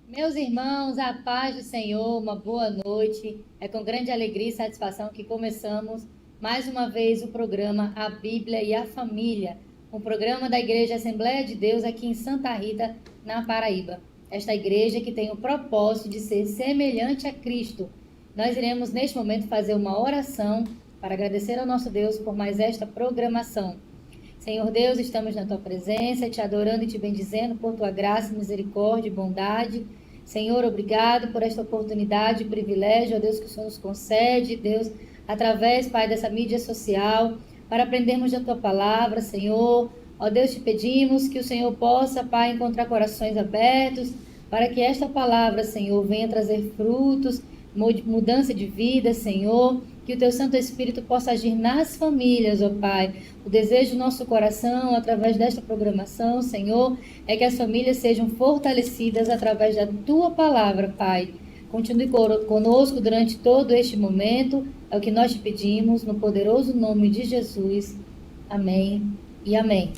Meus irmãos, a paz do Senhor, uma boa noite. É com grande alegria e satisfação que começamos mais uma vez o programa A Bíblia e a Família, um programa da Igreja Assembleia de Deus aqui em Santa Rita, na Paraíba. Esta igreja que tem o propósito de ser semelhante a Cristo. Nós iremos neste momento fazer uma oração para agradecer ao nosso Deus por mais esta programação. Senhor Deus, estamos na tua presença, te adorando e te bendizendo por tua graça, misericórdia e bondade. Senhor, obrigado por esta oportunidade e privilégio, ó Deus, que o Senhor nos concede, Deus, através, Pai, dessa mídia social, para aprendermos da tua palavra, Senhor. Ó Deus, te pedimos que o Senhor possa, Pai, encontrar corações abertos, para que esta palavra, Senhor, venha trazer frutos, mudança de vida, Senhor. Que o teu Santo Espírito possa agir nas famílias, ó Pai. O desejo do nosso coração, através desta programação, Senhor, é que as famílias sejam fortalecidas através da tua palavra, Pai. Continue conosco durante todo este momento, é o que nós te pedimos, no poderoso nome de Jesus. Amém e amém.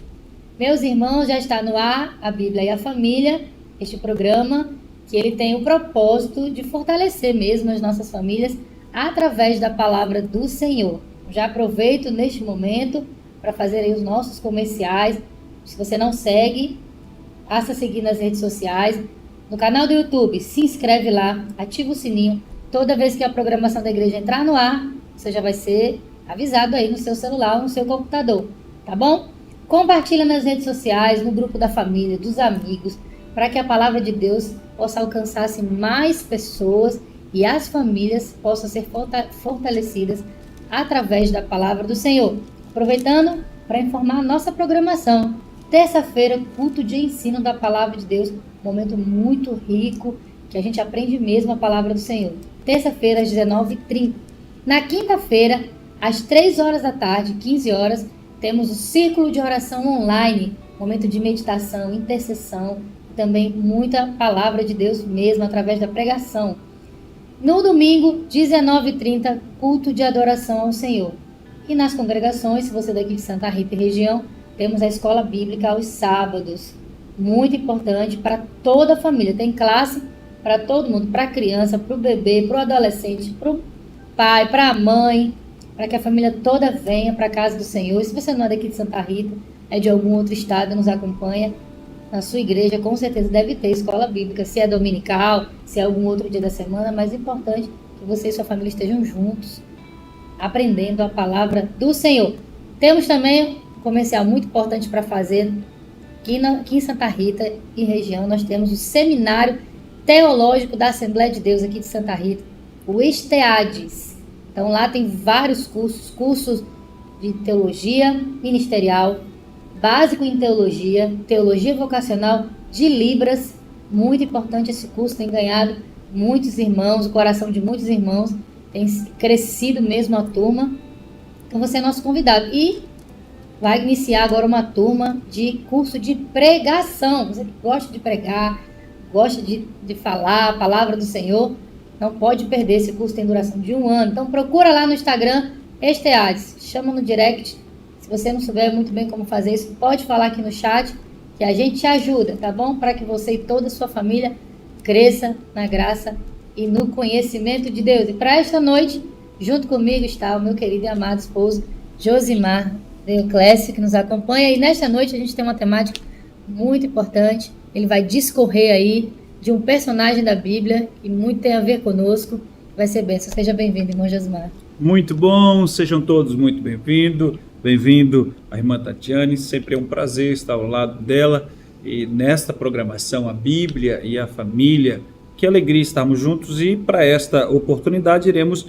Meus irmãos, já está no ar a Bíblia e a Família, este programa que ele tem o propósito de fortalecer mesmo as nossas famílias através da palavra do Senhor. Já aproveito neste momento para fazer aí os nossos comerciais. Se você não segue, passa a seguir nas redes sociais. No canal do YouTube, se inscreve lá, ativa o sininho. Toda vez que a programação da igreja entrar no ar, você já vai ser avisado aí no seu celular ou no seu computador, tá bom? Compartilha nas redes sociais, no grupo da família, dos amigos, para que a palavra de Deus possa alcançar mais pessoas e as famílias possam ser fortalecidas através da palavra do Senhor. Aproveitando para informar a nossa programação. Terça-feira, culto de ensino da palavra de Deus, momento muito rico, que a gente aprende mesmo a palavra do Senhor. Terça-feira, às 19h30. Na quinta-feira, às 3 horas da tarde, 15 horas, temos o Círculo de Oração Online, momento de meditação, intercessão, também muita palavra de Deus mesmo, através da pregação. No domingo, 19h30, culto de adoração ao Senhor. E nas congregações, se você é daqui de Santa Rita e região, temos a escola bíblica aos sábados. Muito importante para toda a família. Tem classe para todo mundo, para a criança, para o bebê, para o adolescente, para o pai, para a mãe, para que a família toda venha para a casa do Senhor. E se você não é daqui de Santa Rita, é de algum outro estado, nos acompanha, na sua igreja com certeza deve ter escola bíblica, se é dominical, se é algum outro dia da semana, mas é importante que você e sua família estejam juntos, aprendendo a palavra do Senhor. Temos também um comercial muito importante para fazer aqui em Santa Rita e região. Nós temos o Seminário Teológico da Assembleia de Deus aqui de Santa Rita, o STEADES. Então lá tem vários cursos de teologia ministerial, básico em teologia, teologia vocacional de Libras. Muito importante esse curso, tem ganhado muitos irmãos, o coração de muitos irmãos, tem crescido mesmo a turma. Então você é nosso convidado. E vai iniciar agora uma turma de curso de pregação. Você que gosta de pregar, gosta de falar a palavra do Senhor, não pode perder. Esse curso tem duração de 1 ano. Então procura lá no Instagram, STEADES, chama no direct. Se você não souber muito bem como fazer isso, pode falar aqui no chat, que a gente te ajuda, tá bom? Para que você e toda a sua família cresça na graça e no conhecimento de Deus. E para esta noite, junto comigo está o meu querido e amado esposo, Josimar Deoclésio, que nos acompanha. E nesta noite a gente tem uma temática muito importante. Ele vai discorrer aí de um personagem da Bíblia que muito tem a ver conosco. Vai ser bênção. Seja bem-vindo, irmão Josimar. Muito bom, sejam todos muito bem-vindos. Bem-vindo a irmã Tatiane, sempre é um prazer estar ao lado dela e nesta programação, a Bíblia e a Família. Que alegria estarmos juntos e para esta oportunidade iremos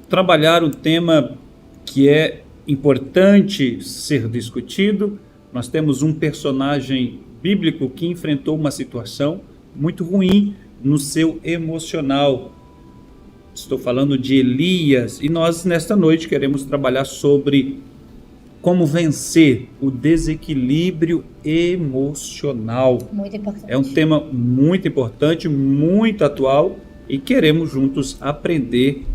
trabalhar um tema que é importante ser discutido. Nós temos um personagem bíblico que enfrentou uma situação muito ruim no seu emocional. Estou falando de Elias e nós nesta noite queremos trabalhar sobre como vencer o desequilíbrio emocional. Muito importante. É um tema muito importante, muito atual e queremos juntos aprender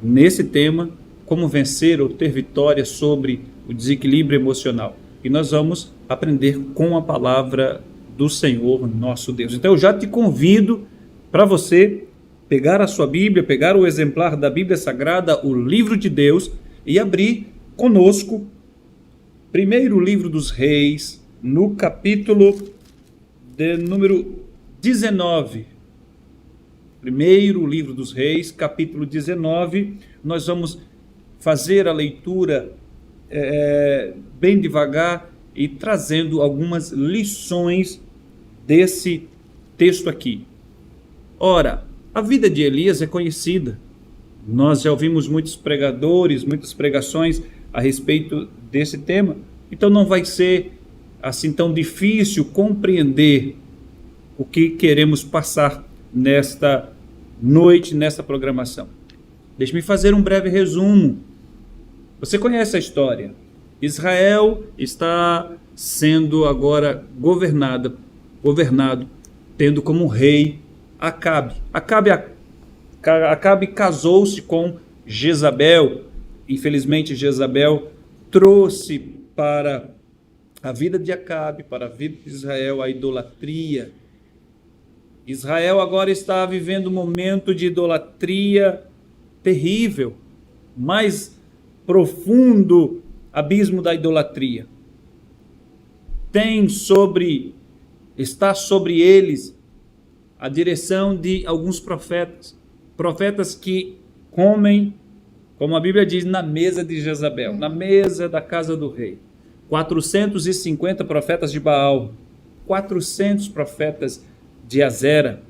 nesse tema como vencer ou ter vitória sobre o desequilíbrio emocional. E nós vamos aprender com a palavra do Senhor nosso Deus. Então eu já te convido para você pegar a sua Bíblia, pegar o exemplar da Bíblia Sagrada, o livro de Deus, e abrir conosco, primeiro livro dos Reis, no capítulo de número 19. Primeiro livro dos Reis, capítulo 19, nós vamos fazer a leitura bem devagar e trazendo algumas lições desse texto aqui. Ora, a vida de Elias é conhecida. Nós já ouvimos muitos pregadores, muitas pregações a respeito desse tema. Então não vai ser assim tão difícil compreender o que queremos passar nesta noite, nesta programação. Deixe-me fazer um breve resumo. Você conhece a história. Israel está sendo agora governado, tendo como rei Acabe. Acabe casou-se com Jezabel. Infelizmente, Jezabel trouxe para a vida de Acabe, para a vida de Israel, a idolatria. Israel agora está vivendo um momento de idolatria terrível, mais profundo abismo da idolatria. Está sobre eles a direção de alguns profetas que comem, como a Bíblia diz, na mesa de Jezabel, na mesa da casa do rei. 450 profetas de Baal, 400 profetas de Azera,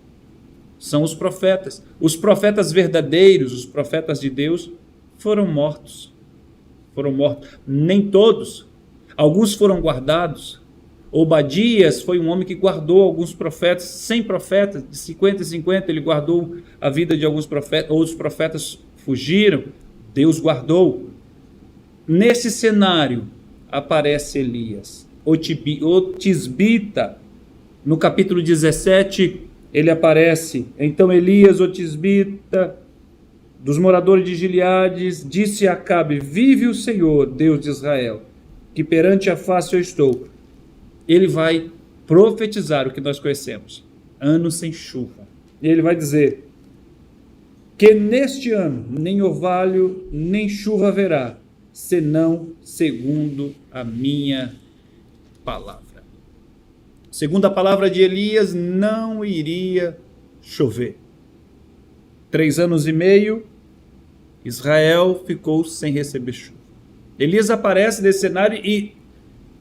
são os profetas. Os profetas verdadeiros, os profetas de Deus, foram mortos. Nem todos. Alguns foram guardados. Obadias foi um homem que guardou alguns profetas, 100 profetas, de 50 em 50, ele guardou a vida de alguns profetas, outros profetas fugiram, Deus guardou. Nesse cenário aparece Elias, o tisbita. No capítulo 17, ele aparece. Então Elias, o tisbita, dos moradores de Gileades, disse a Acabe: vive o Senhor, Deus de Israel, que perante a face eu estou. Ele vai profetizar o que nós conhecemos: ano sem chuva. Ele vai dizer que neste ano nem orvalho nem chuva haverá, senão segundo a minha palavra. Segundo a palavra de Elias, não iria chover. 3 anos e meio, Israel ficou sem receber chuva. Elias aparece nesse cenário e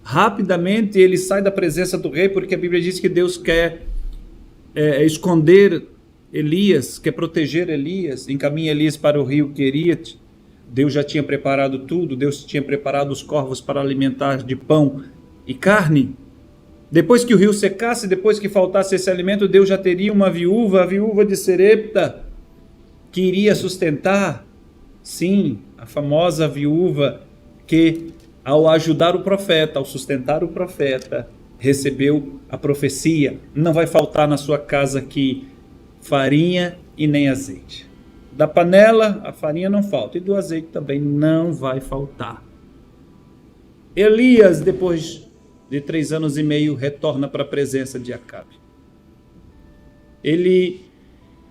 rapidamente ele sai da presença do rei, porque a Bíblia diz que Deus quer esconder Elias, quer proteger Elias, encaminha Elias para o rio Querite. Deus já tinha preparado tudo, Deus tinha preparado os corvos para alimentar de pão e carne. Depois que o rio secasse, depois que faltasse esse alimento, Deus já teria uma viúva, a viúva de Serepta, que iria sustentar, sim, a famosa viúva que, ao ajudar o profeta, ao sustentar o profeta, recebeu a profecia: não vai faltar na sua casa aqui farinha e nem azeite. Da panela a farinha não falta, e do azeite também não vai faltar. Elias, depois de 3 anos e meio, retorna para a presença de Acabe. Ele,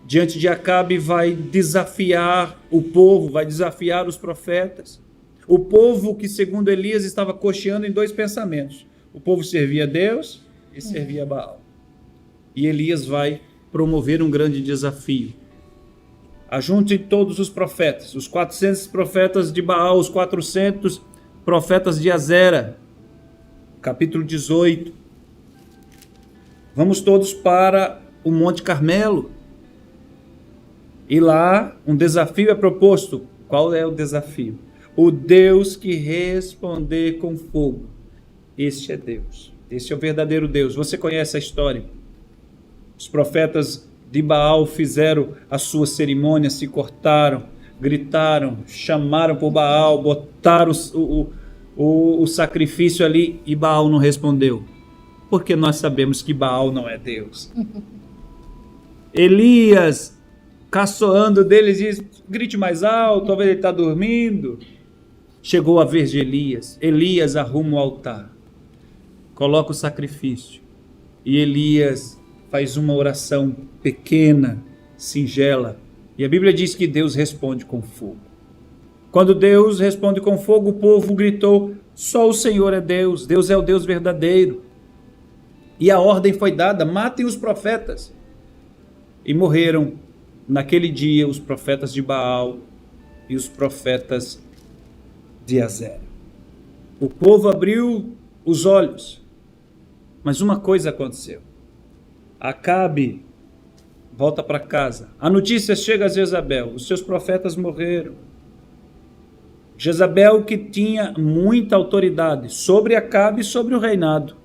diante de Acabe, vai desafiar o povo, vai desafiar os profetas. O povo que, segundo Elias, estava cocheando em 2 pensamentos. O povo servia a Deus e servia a Baal. E Elias vai promover um grande desafio. Ajunte todos os profetas, os 400 profetas de Baal, os 400 profetas de Azera. Capítulo 18. Vamos todos para o Monte Carmelo. E lá um desafio é proposto. Qual é o desafio? O Deus que responder com fogo. Este é Deus. Este é o verdadeiro Deus. Você conhece a história. Os profetas de Baal fizeram a sua cerimônia, se cortaram, gritaram, chamaram por Baal, botaram o sacrifício ali e Baal não respondeu. Porque nós sabemos que Baal não é Deus. Elias, caçoando dele, diz: grite mais alto, talvez ele está dormindo. Chegou a vez de Elias. Elias arruma o altar, coloca o sacrifício. e Elias faz uma oração pequena, singela, e a Bíblia diz que Deus responde com fogo. Quando Deus responde com fogo, o povo gritou: só o Senhor é Deus, Deus é o Deus verdadeiro. E a ordem foi dada: matem os profetas. E morreram naquele dia os profetas de Baal e os profetas de Azera. O povo abriu os olhos, mas uma coisa aconteceu. Acabe volta para casa. A notícia chega a Jezabel: os seus profetas morreram. Jezabel, que tinha muita autoridade sobre Acabe e sobre o reinado.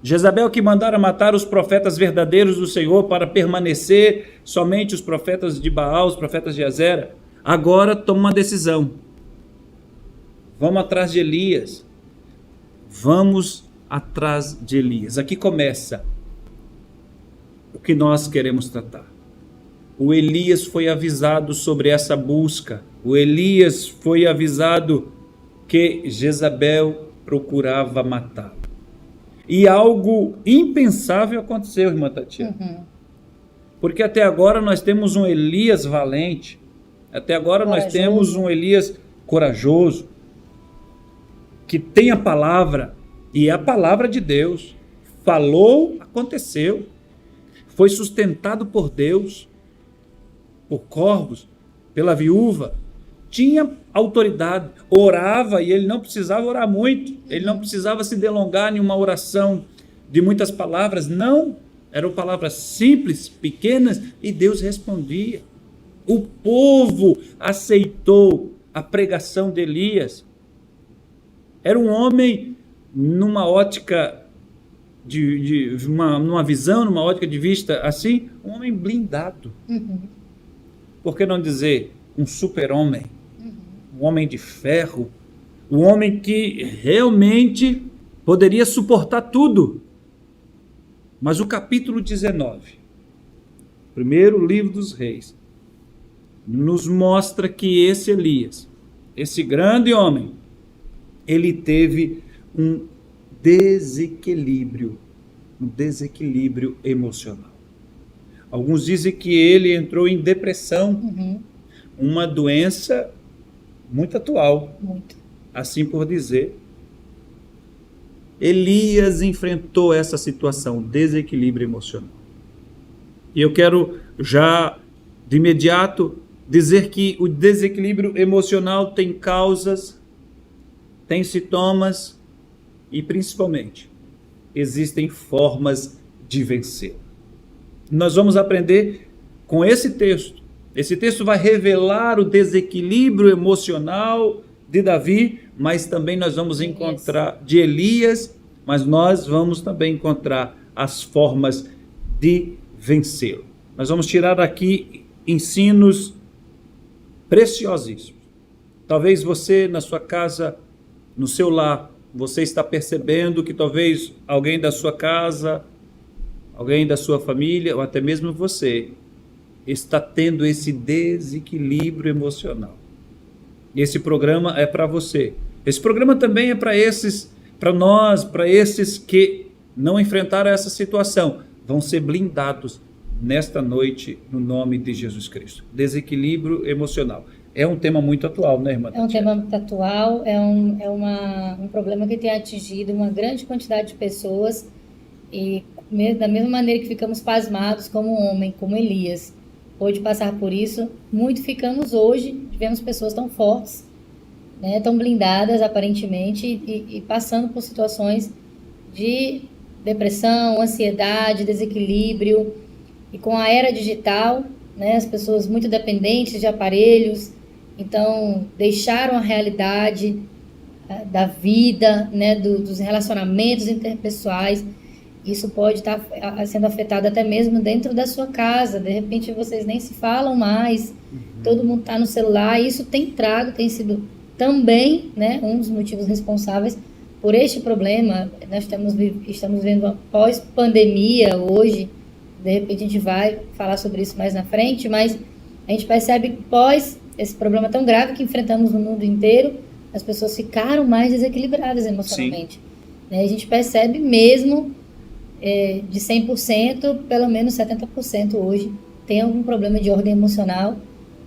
Jezabel, que mandara matar os profetas verdadeiros do Senhor para permanecer somente os profetas de Baal, os profetas de Azera, agora toma uma decisão. Vamos atrás de Elias. Vamos atrás de Elias. Aqui começa o que nós queremos tratar. O Elias foi avisado sobre essa busca. O Elias foi avisado que Jezabel procurava matá-lo. E algo impensável aconteceu, irmã Tatiana. Porque até agora nós temos um Elias valente. Até agora nós temos um Elias corajoso, que tem a palavra, e é a palavra de Deus. Falou, aconteceu. Foi sustentado por Deus, por corvos, pela viúva. Tinha autoridade, orava, e ele não precisava orar muito, ele não precisava se delongar em uma oração de muitas palavras, não, eram palavras simples, pequenas, e Deus respondia. O povo aceitou a pregação de Elias. Era um homem numa ótica numa visão, numa ótica de vista assim, um homem blindado. Por que não dizer um super-homem? Um homem de ferro, um homem que realmente poderia suportar tudo. Mas o capítulo 19, primeiro livro dos Reis, nos mostra que esse Elias, esse grande homem, ele teve um desequilíbrio emocional. Alguns dizem que ele entrou em depressão, uma doença muito atual, assim por dizer. Elias enfrentou essa situação, desequilíbrio emocional. E eu quero já, de imediato, dizer que o desequilíbrio emocional tem causas, tem sintomas e, principalmente, existem formas de vencer. Nós vamos aprender com esse texto. Esse texto vai revelar o desequilíbrio emocional de Davi, mas também nós vamos encontrar de Elias, mas nós vamos também encontrar as formas de vencê-lo. Nós vamos tirar aqui ensinos preciosíssimos. Talvez você na sua casa, no seu lar, você está percebendo que talvez alguém da sua casa, alguém da sua família, ou até mesmo você, está tendo esse desequilíbrio emocional. E esse programa é para você. Esse programa também é para nós, para esses que não enfrentaram essa situação, vão ser blindados nesta noite, no nome de Jesus Cristo. Desequilíbrio emocional. É um tema muito atual, né, irmã? É um tema muito atual, um problema que tem atingido uma grande quantidade de pessoas, e da mesma maneira que ficamos pasmados como um homem, como Elias, pôde passar por isso, muito ficamos hoje, vemos pessoas tão fortes, né, tão blindadas aparentemente, e passando por situações de depressão, ansiedade, desequilíbrio, e com a era digital, né, as pessoas muito dependentes de aparelhos, então deixaram a realidade da vida, né, dos relacionamentos interpessoais. Isso pode estar sendo afetado até mesmo dentro da sua casa. De repente vocês nem se falam mais, todo mundo está no celular. Isso tem sido também, né, um dos motivos responsáveis por este problema. Nós estamos vendo uma pós-pandemia hoje. De repente a gente vai falar sobre isso mais na frente, mas a gente percebe que pós esse problema tão grave que enfrentamos no mundo inteiro, as pessoas ficaram mais desequilibradas emocionalmente. Né? A gente percebe mesmo de 100%, pelo menos 70% hoje tem algum problema de ordem emocional.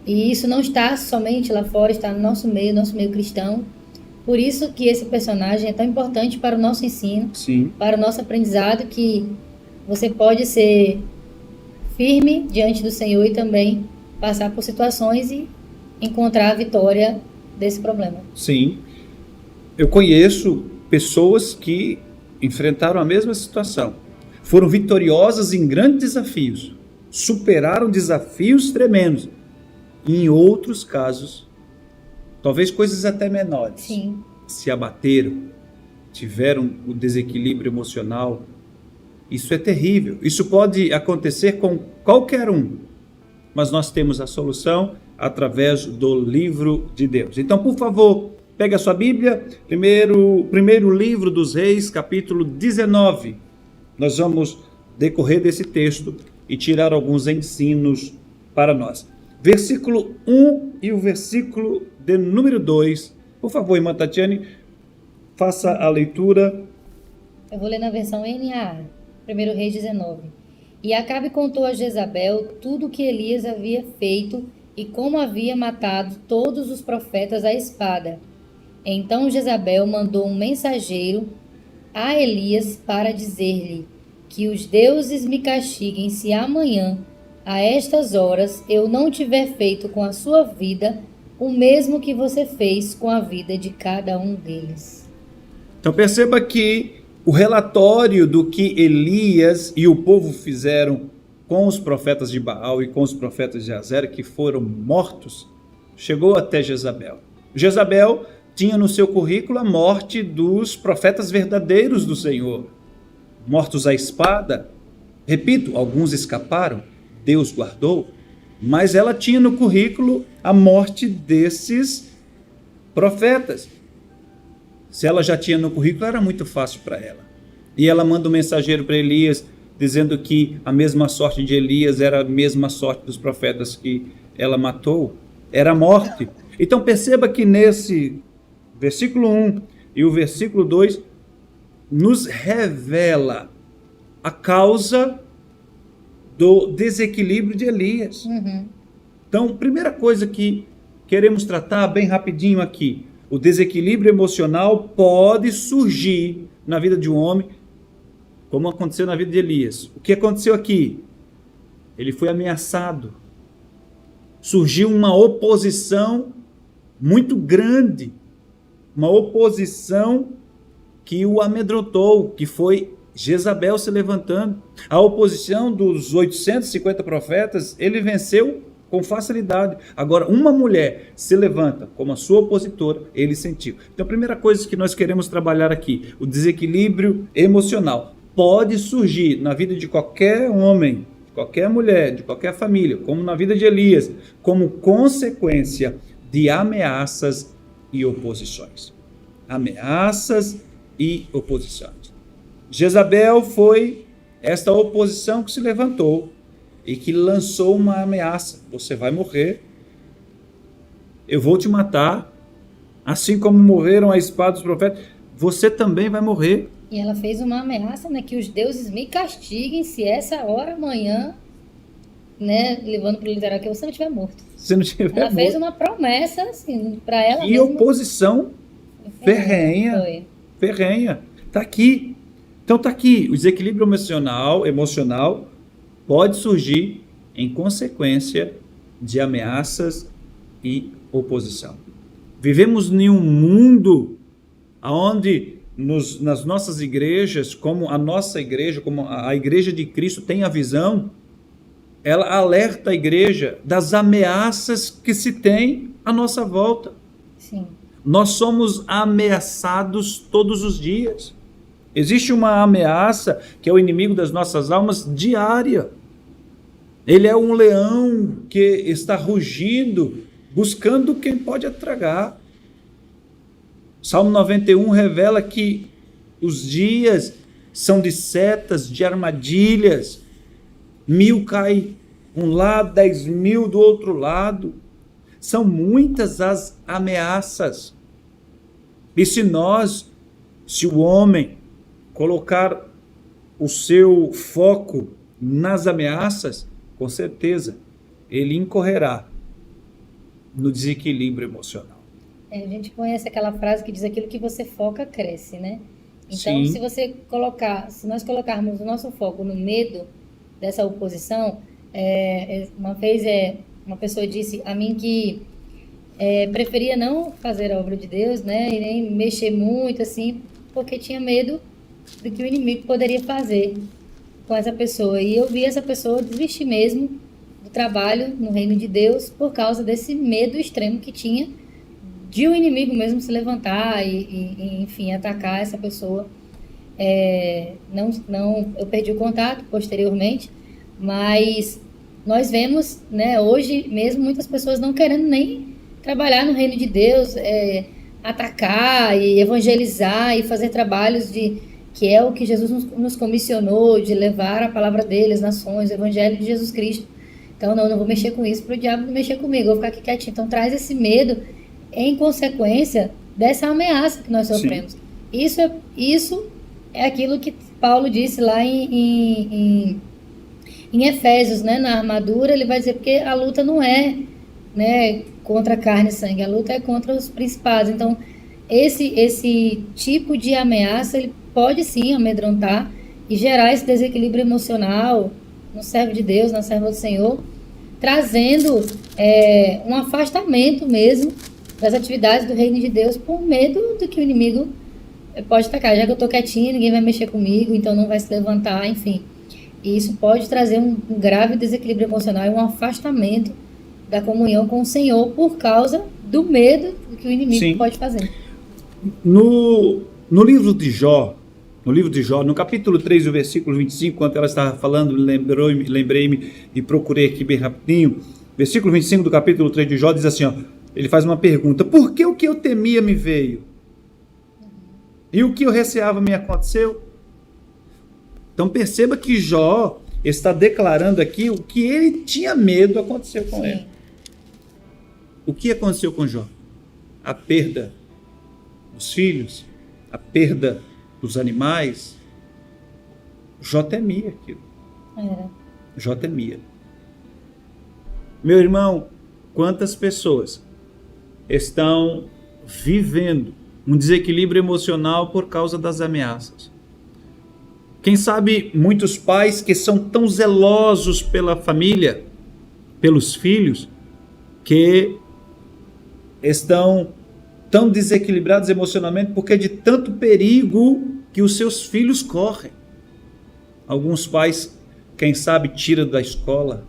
E isso não está somente lá fora, está no nosso meio cristão. Por isso que esse personagem é tão importante para o nosso ensino, Sim. para o nosso aprendizado, que você pode ser firme diante do Senhor e também passar por situações e encontrar a vitória desse problema. Sim. Eu conheço pessoas que enfrentaram a mesma situação. Foram vitoriosas em grandes desafios. Superaram desafios tremendos. E em outros casos, talvez coisas até menores, Sim. se abateram, tiveram o desequilíbrio emocional. Isso é terrível. Isso pode acontecer com qualquer um. Mas nós temos a solução através do livro de Deus. Então, por favor, pegue a sua Bíblia, primeiro livro dos Reis, capítulo 19. Nós vamos decorrer desse texto e tirar alguns ensinos para nós. Versículo 1 e o versículo de número 2. Por favor, irmã Tatiane, faça a leitura. Eu vou ler na versão NAA, 1 Reis 19. E Acabe contou a Jezabel tudo o que Elias havia feito e como havia matado todos os profetas à espada. Então Jezabel mandou um mensageiro a Elias para dizer-lhe: que os deuses me castiguem se amanhã, a estas horas, eu não tiver feito com a sua vida o mesmo que você fez com a vida de cada um deles. Então perceba que o relatório do que Elias e o povo fizeram com os profetas de Baal e com os profetas de Azera, que foram mortos, chegou até Jezabel. Jezabel tinha no seu currículo a morte dos profetas verdadeiros do Senhor, mortos à espada. Repito, alguns escaparam, Deus guardou, mas ela tinha no currículo a morte desses profetas. Se ela já tinha no currículo, era muito fácil para ela. E ela manda um mensageiro para Elias, dizendo que a mesma sorte de Elias era a mesma sorte dos profetas que ela matou, era a morte. Então perceba que nesse versículo 1 e o versículo 2 nos revela a causa do desequilíbrio de Elias. Então, primeira coisa que queremos tratar bem rapidinho aqui, o desequilíbrio emocional pode surgir na vida de um homem, como aconteceu na vida de Elias. O que aconteceu aqui? Ele foi ameaçado. Surgiu uma oposição muito grande, uma oposição que o amedrontou, que foi Jezabel se levantando. A oposição dos 850 profetas, ele venceu com facilidade. Agora, uma mulher se levanta como a sua opositora, ele sentiu. Então, a primeira coisa que nós queremos trabalhar aqui, o desequilíbrio emocional, pode surgir na vida de qualquer homem, de qualquer mulher, de qualquer família, como na vida de Elias, como consequência de ameaças e oposições. Ameaças e oposições. Jezabel foi esta oposição que se levantou e que lançou uma ameaça: você vai morrer, eu vou te matar, assim como morreram a espada dos profetas, você também vai morrer. E ela fez uma ameaça, né, que os deuses me castiguem se essa hora amanhã, né, levando para o literal, que você não estiver morto. Se não tiver Ela morto. fez uma promessa, assim, para ela E mesma. oposição ferrenha. Foi. Ferrenha. Está aqui. Então está aqui. O desequilíbrio emocional pode surgir em consequência de ameaças e oposição. Vivemos em um mundo onde nas nossas igrejas, como a nossa igreja, como a igreja de Cristo tem a visão, ela alerta a igreja das ameaças que se tem à nossa volta. Sim. Nós somos ameaçados todos os dias. Existe uma ameaça que é o inimigo das nossas almas diária. Ele é um leão que está rugindo, buscando quem pode tragar. Salmo 91 revela que os dias são de setas, de armadilhas. 1000 cai um lado, 10.000 do outro lado. São muitas as ameaças. E se o homem colocar o seu foco nas ameaças, com certeza ele incorrerá no desequilíbrio emocional. A gente conhece aquela frase que diz: aquilo que você foca cresce, né? Então, Sim. se nós colocarmos o nosso foco no medo dessa oposição, uma vez uma pessoa disse a mim que preferia não fazer a obra de Deus, né? E nem mexer muito assim, porque tinha medo do que o inimigo poderia fazer com essa pessoa. E eu vi essa pessoa desistir mesmo do trabalho no reino de Deus por causa desse medo extremo que tinha de o inimigo mesmo se levantar enfim, atacar essa pessoa. Eu perdi o contato posteriormente, mas nós vemos, né, hoje mesmo muitas pessoas não querendo nem trabalhar no reino de Deus, atacar e evangelizar e fazer trabalhos que é o que Jesus nos comissionou, de levar a palavra dele às nações, o evangelho de Jesus Cristo. Então, não vou mexer com isso para o diabo não mexer comigo, eu vou ficar aqui quietinho. Então, traz esse medo em consequência dessa ameaça que nós sofremos. Isso é aquilo que Paulo disse lá em Efésios, né? Na armadura, ele vai dizer, porque a luta não é, né, contra carne e sangue, a luta é contra os principados. Então, esse tipo de ameaça, ele pode sim amedrontar e gerar esse desequilíbrio emocional no servo de Deus, na serva do Senhor, trazendo um afastamento mesmo das atividades do reino de Deus por medo do que o inimigo pode atacar. Já que eu estou quietinha, ninguém vai mexer comigo, então não vai se levantar, enfim. E isso pode trazer um grave desequilíbrio emocional e um afastamento da comunhão com o Senhor por causa do medo que o inimigo pode fazer. No livro de Jó, no capítulo 3, o versículo 25, quando ela estava falando, lembrei-me e procurei aqui bem rapidinho. Versículo 25 do capítulo 3 de Jó diz assim, ó, ele faz uma pergunta: por que o que eu temia me veio? E o que eu receava me aconteceu? Então perceba que Jó está declarando aqui o que ele tinha medo aconteceu com ele. O que aconteceu com Jó? A perda dos filhos, a perda dos animais. Jó temia aquilo. Jó temia. Meu irmão, quantas pessoas estão vivendo um desequilíbrio emocional por causa das ameaças? Quem sabe muitos pais que são tão zelosos pela família, pelos filhos, que estão tão desequilibrados emocionalmente porque é de tanto perigo que os seus filhos correm. Alguns pais, quem sabe, tiram da escola.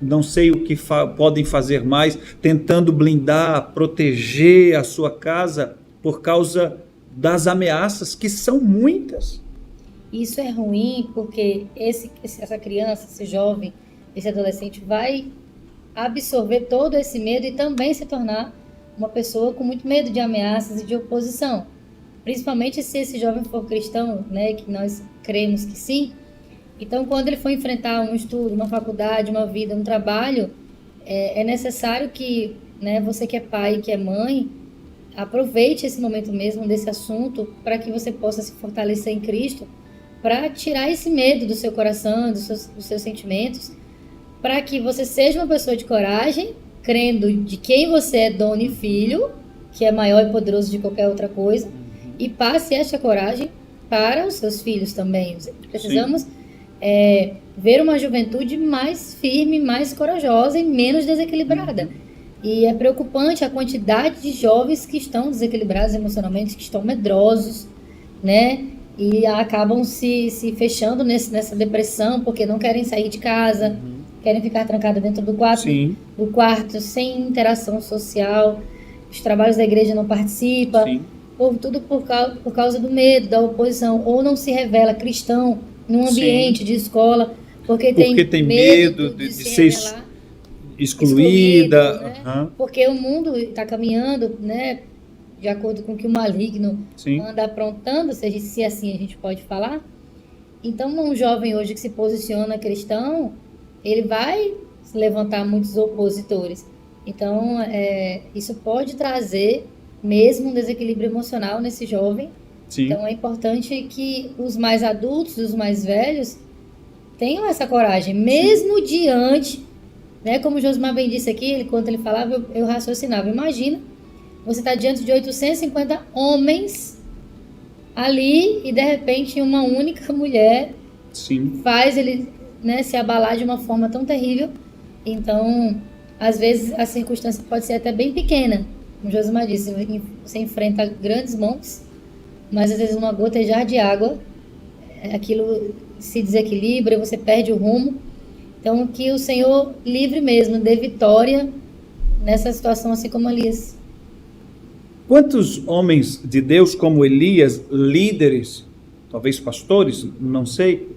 Não sei o que podem fazer mais, tentando blindar, proteger a sua casa por causa das ameaças, que são muitas. Isso é ruim porque essa criança, esse jovem, esse adolescente vai absorver todo esse medo e também se tornar uma pessoa com muito medo de ameaças e de oposição. Principalmente se esse jovem for cristão, né, que nós cremos que sim. Então, quando ele for enfrentar um estudo, uma faculdade, uma vida, um trabalho, é necessário que, né, você que é pai, que é mãe, aproveite esse momento mesmo desse assunto para que você possa se fortalecer em Cristo, para tirar esse medo do seu coração, dos seus sentimentos, para que você seja uma pessoa de coragem, crendo de quem você é dono e filho, que é maior e poderoso de qualquer outra coisa, e passe esta coragem para os seus filhos também. Precisamos ver uma juventude mais firme, mais corajosa e menos desequilibrada. E é preocupante a quantidade de jovens que estão desequilibrados emocionalmente, que estão medrosos, né? E acabam se fechando nessa depressão, porque não querem sair de casa, querem ficar trancados dentro do quarto, sem interação social. Os trabalhos da igreja não participam, tudo por causa do medo, da oposição. Ou não se revela cristão num ambiente de escola, porque tem medo de ser excluída, né? Porque o mundo está caminhando, né, de acordo com o que o maligno anda aprontando, se assim a gente pode falar. Então, um jovem hoje que se posiciona cristão, ele vai levantar muitos opositores. Então, isso pode trazer mesmo um desequilíbrio emocional nesse jovem Sim. Então é importante que os mais adultos, os mais velhos, tenham essa coragem, mesmo diante, né? Como o Josmar bem disse aqui, quando ele falava, eu raciocinava. Imagina, você está diante de 850 homens ali e de repente uma única mulher Sim. faz ele, né, se abalar de uma forma tão terrível. Então, às vezes a circunstância pode ser até bem pequena. Como o Josmar disse, você enfrenta grandes montes, mas às vezes uma gotejar de água, aquilo se desequilibra, você perde o rumo. Então, que o Senhor livre mesmo, dê vitória nessa situação, assim como Elias. Quantos homens de Deus como Elias, líderes, talvez pastores, não sei,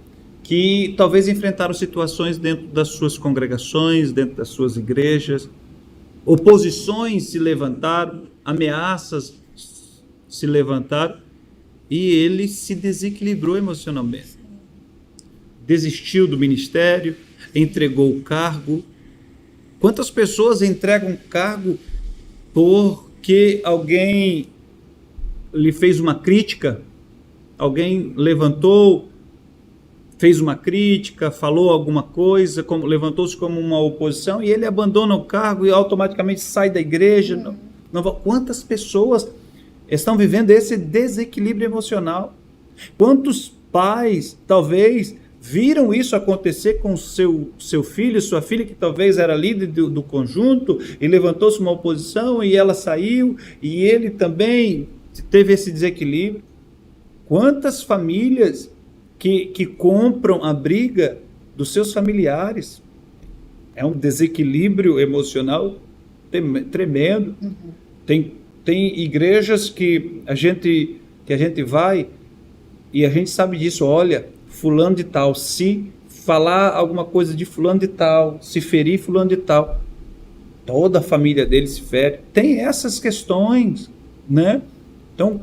que talvez enfrentaram situações dentro das suas congregações, dentro das suas igrejas, oposições se levantaram, ameaças se levantaram, e ele se desequilibrou emocionalmente. Desistiu do ministério, entregou o cargo. Quantas pessoas entregam cargo porque alguém lhe fez uma crítica, alguém levantou, fez uma crítica, falou alguma coisa, levantou-se como uma oposição, e ele abandona o cargo e automaticamente sai da igreja. Quantas pessoas estão vivendo esse desequilíbrio emocional? Quantos pais, talvez, viram isso acontecer com seu filho, sua filha, que talvez era líder do conjunto, e levantou-se uma oposição, e ela saiu, e ele também teve esse desequilíbrio? Quantas famílias que compram a briga dos seus familiares? É um desequilíbrio emocional tremendo. Tem igrejas que a gente vai e a gente sabe disso. Olha, fulano de tal, se falar alguma coisa de fulano de tal, se ferir fulano de tal, toda a família dele se fere. Tem essas questões, né? Então,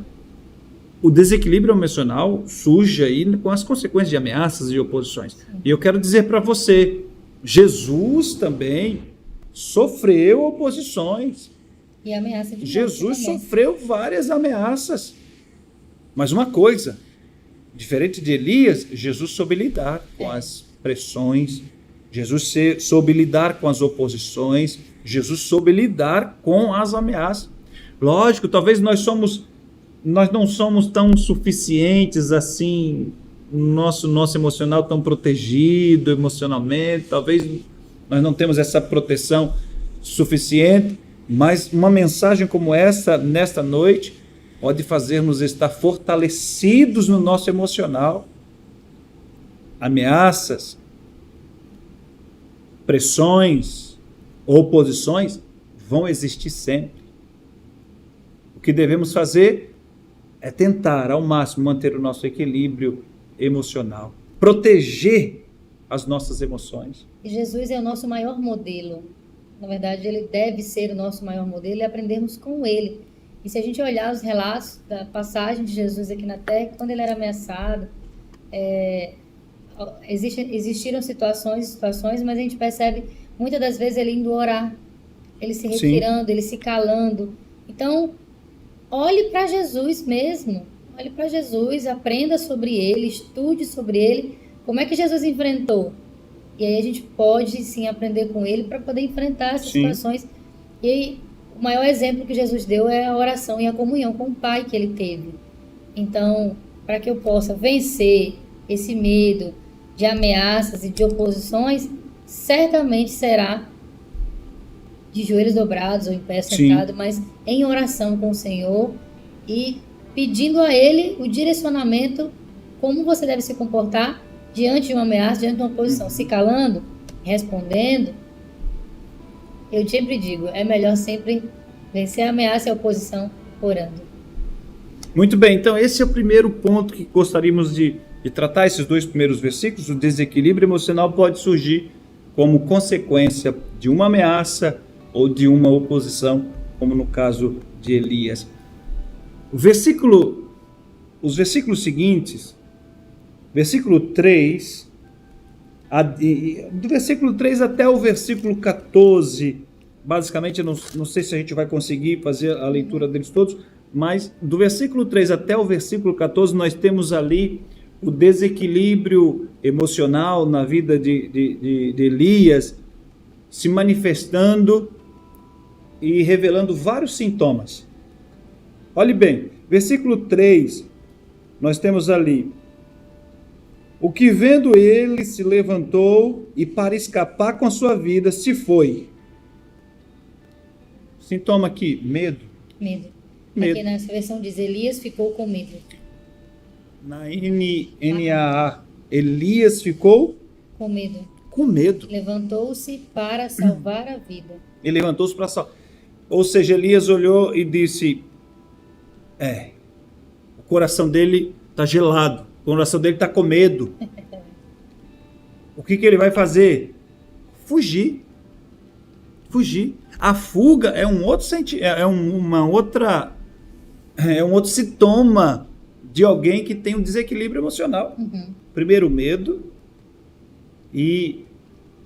o desequilíbrio emocional surge aí com as consequências de ameaças e oposições. E eu quero dizer para você, Jesus também sofreu oposições. E ameaça de Jesus sofreu várias ameaças. Mas uma coisa, diferente de Elias, Jesus soube lidar com as pressões, Jesus soube lidar com as oposições, Jesus soube lidar com as ameaças. Lógico, talvez nós não somos tão suficientes assim, nosso emocional tão protegido emocionalmente, talvez nós não temos essa proteção suficiente, mas uma mensagem como essa, nesta noite, pode fazer-nos estar fortalecidos no nosso emocional. Ameaças, pressões, oposições vão existir sempre. O que devemos fazer é tentar ao máximo manter o nosso equilíbrio emocional, proteger as nossas emoções. E Jesus é o nosso maior modelo. Na verdade, ele deve ser o nosso maior modelo e aprendermos com ele. E se a gente olhar os relatos da passagem de Jesus aqui na Terra, quando ele era ameaçado, existiram situações, mas a gente percebe muitas das vezes ele indo orar, ele se retirando, ele se calando. Então, olhe para Jesus mesmo, olhe para Jesus, aprenda sobre ele, estude sobre ele, como é que Jesus enfrentou. E aí a gente pode sim aprender com ele para poder enfrentar essas situações. E aí, o maior exemplo que Jesus deu é a oração e a comunhão com o Pai que ele teve. Então, para que eu possa vencer esse medo de ameaças e de oposições, certamente será de joelhos dobrados ou em pé sentado, mas em oração com o Senhor e pedindo a Ele o direcionamento, como você deve se comportar diante de uma ameaça, diante de uma oposição, se calando, respondendo. Eu sempre digo, é melhor sempre vencer a ameaça e a oposição orando. Muito bem, então esse é o primeiro ponto que gostaríamos de tratar, esses dois primeiros versículos. O desequilíbrio emocional pode surgir como consequência de uma ameaça ou de uma oposição, como no caso de Elias. Os versículos seguintes, versículo 3, do versículo 3 até o versículo 14, basicamente, eu não sei se a gente vai conseguir fazer a leitura deles todos, Mas do versículo 3 até o versículo 14, nós temos ali o desequilíbrio emocional na vida de Elias se manifestando e revelando vários sintomas. Olhe bem, versículo 3, nós temos ali: o que vendo ele se levantou e para escapar com a sua vida se foi. Sintoma aqui, medo. Medo. Medo. Aqui nessa versão diz: Elias ficou com medo. Na NAA, Elias ficou Com medo. com medo. Levantou-se para salvar a vida. Ele levantou-se para salvar. Ou seja, Elias olhou e disse: o coração dele está gelado, o coração dele está com medo. O que ele vai fazer? Fugir. Fugir. A fuga é um outro é um outro sintoma de alguém que tem um desequilíbrio emocional. Primeiro, medo, e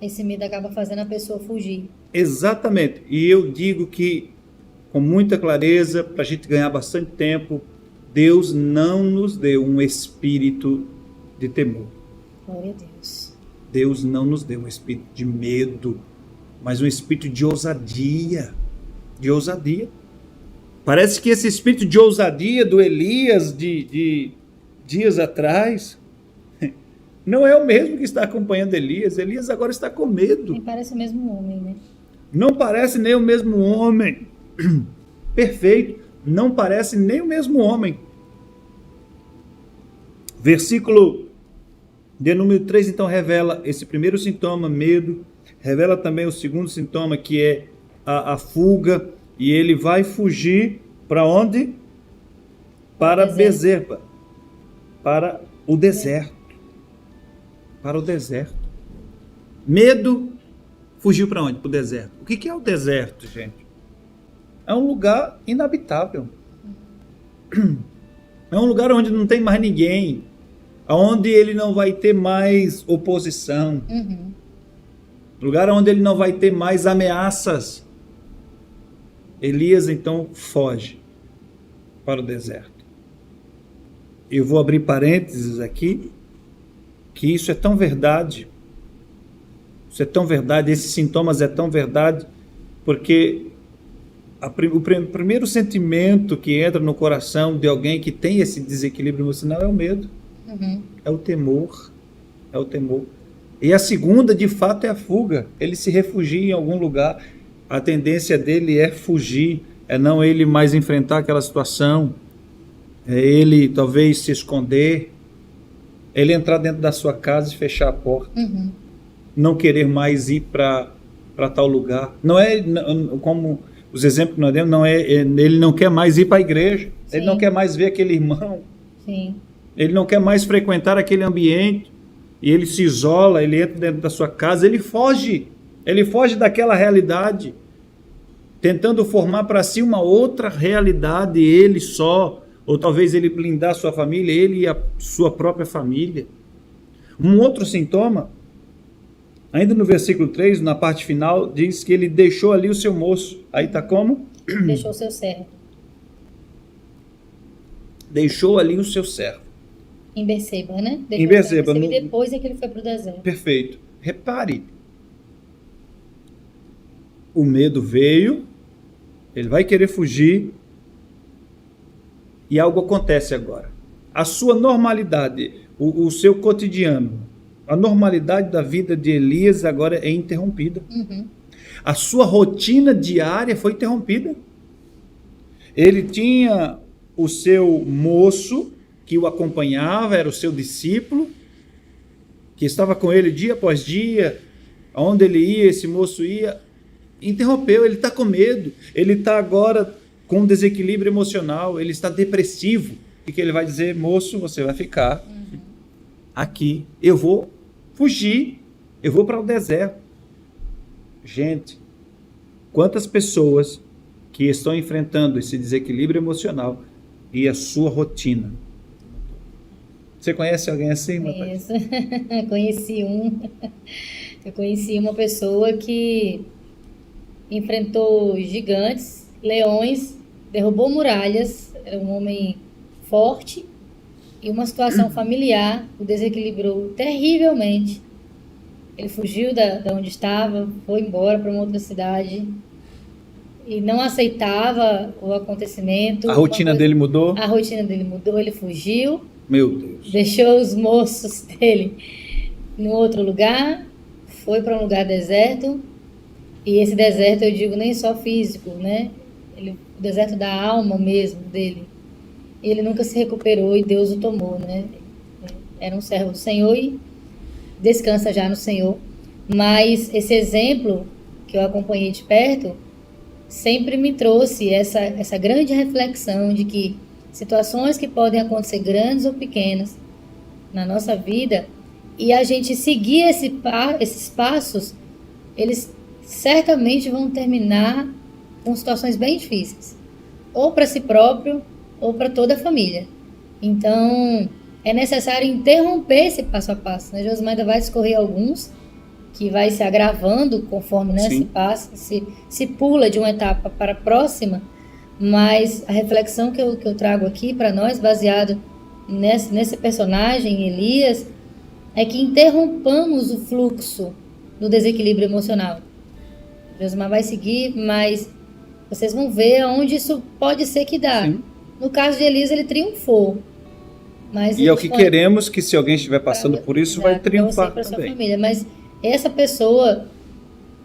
Esse medo acaba fazendo a pessoa fugir. exatamente. E eu digo que, com muita clareza, para a gente ganhar bastante tempo, Deus não nos deu um espírito de temor. Glória a Deus. Deus não nos deu um espírito de medo, mas um espírito de ousadia. De ousadia. Parece que esse espírito de ousadia do Elias de dias atrás não é o mesmo que está acompanhando Elias. Elias agora está com medo. Nem parece o mesmo homem, né? Não parece nem o mesmo homem. Perfeito. Não parece nem o mesmo homem. Versículo de número 3, então, revela esse primeiro sintoma, medo. Revela também o segundo sintoma, que é a fuga. E ele vai fugir para onde? Para Bezerba. Para o deserto. Para o deserto. Medo, fugiu para onde? Para o deserto. O que é o deserto, gente? É um lugar inabitável. É um lugar onde não tem mais ninguém. Onde ele não vai ter mais oposição. Lugar onde ele não vai ter mais ameaças. Elias então foge para o deserto. Eu vou abrir parênteses aqui, que isso é tão verdade. Isso é tão verdade, esses sintomas é tão verdade, porque o primeiro sentimento que entra no coração de alguém que tem esse desequilíbrio emocional é o medo. É o temor. É o temor. E a segunda, de fato, é a fuga. Ele se refugia em algum lugar. A tendência dele é fugir, é não ele mais enfrentar aquela situação, é ele talvez se esconder, ele entrar dentro da sua casa e fechar a porta, não querer mais ir para tal lugar. Não é como os exemplos que nós demos, não é, ele não quer mais ir para a igreja, Sim. Ele não quer mais ver aquele irmão, Sim. Ele não quer mais frequentar aquele ambiente, e ele se isola, ele entra dentro da sua casa, ele foge daquela realidade, tentando formar para si uma outra realidade, ele só, ou talvez ele blindar a sua família, ele e a sua própria família. Um outro sintoma, ainda no versículo 3, na parte final, diz que ele deixou ali o seu moço. Aí está como? Deixou o seu servo. Deixou ali o seu servo. Em Berseba, né? Em Berseba. E depois é que ele foi para o deserto. Perfeito. Repare. O medo veio, ele vai querer fugir, e algo acontece agora. A sua normalidade, o seu cotidiano, a normalidade da vida de Elias agora é interrompida. A sua rotina diária foi interrompida. Ele tinha o seu moço que o acompanhava, era o seu discípulo, que estava com ele dia após dia, aonde ele ia, esse moço ia, interrompeu, ele está com medo, ele está agora com desequilíbrio emocional, ele está depressivo. O que ele vai dizer? Moço, você vai ficar aqui, eu vou fugir, eu vou para o deserto. Gente, quantas pessoas que estão enfrentando esse desequilíbrio emocional e a sua rotina? Você conhece alguém assim, Matheus? Conheci um. Eu conheci uma pessoa que enfrentou gigantes, leões, derrubou muralhas, era um homem forte, e uma situação familiar o desequilibrou terrivelmente. Ele fugiu da onde estava, foi embora para uma outra cidade e não aceitava o acontecimento. A rotina dele mudou? A rotina dele mudou, ele fugiu. Meu Deus. Deixou os moços dele em outro lugar, foi para um lugar deserto, e esse deserto eu digo nem só físico, né? O deserto da alma mesmo dele. E ele nunca se recuperou e Deus o tomou, né? Era um servo do Senhor e descansa já no Senhor. Mas esse exemplo que eu acompanhei de perto sempre me trouxe essa grande reflexão de que situações que podem acontecer grandes ou pequenas na nossa vida, e a gente seguir esses passos, eles certamente vão terminar com situações bem difíceis, ou para si próprio, ou para toda a família. Então, é necessário interromper esse passo a passo, né? Josimar ainda vai discorrer alguns, que vai se agravando conforme, né, se passa, se pula de uma etapa para a próxima, mas a reflexão que eu trago aqui para nós, baseado nesse personagem, Elias, é que interrompamos o fluxo do desequilíbrio emocional. Josimar vai seguir, mas vocês vão ver aonde isso pode ser que dá. Sim. No caso de Elias, ele triunfou. Mas e é o que queremos, que se alguém estiver passando por isso, vai triunfar para também. Sua família. Mas essa pessoa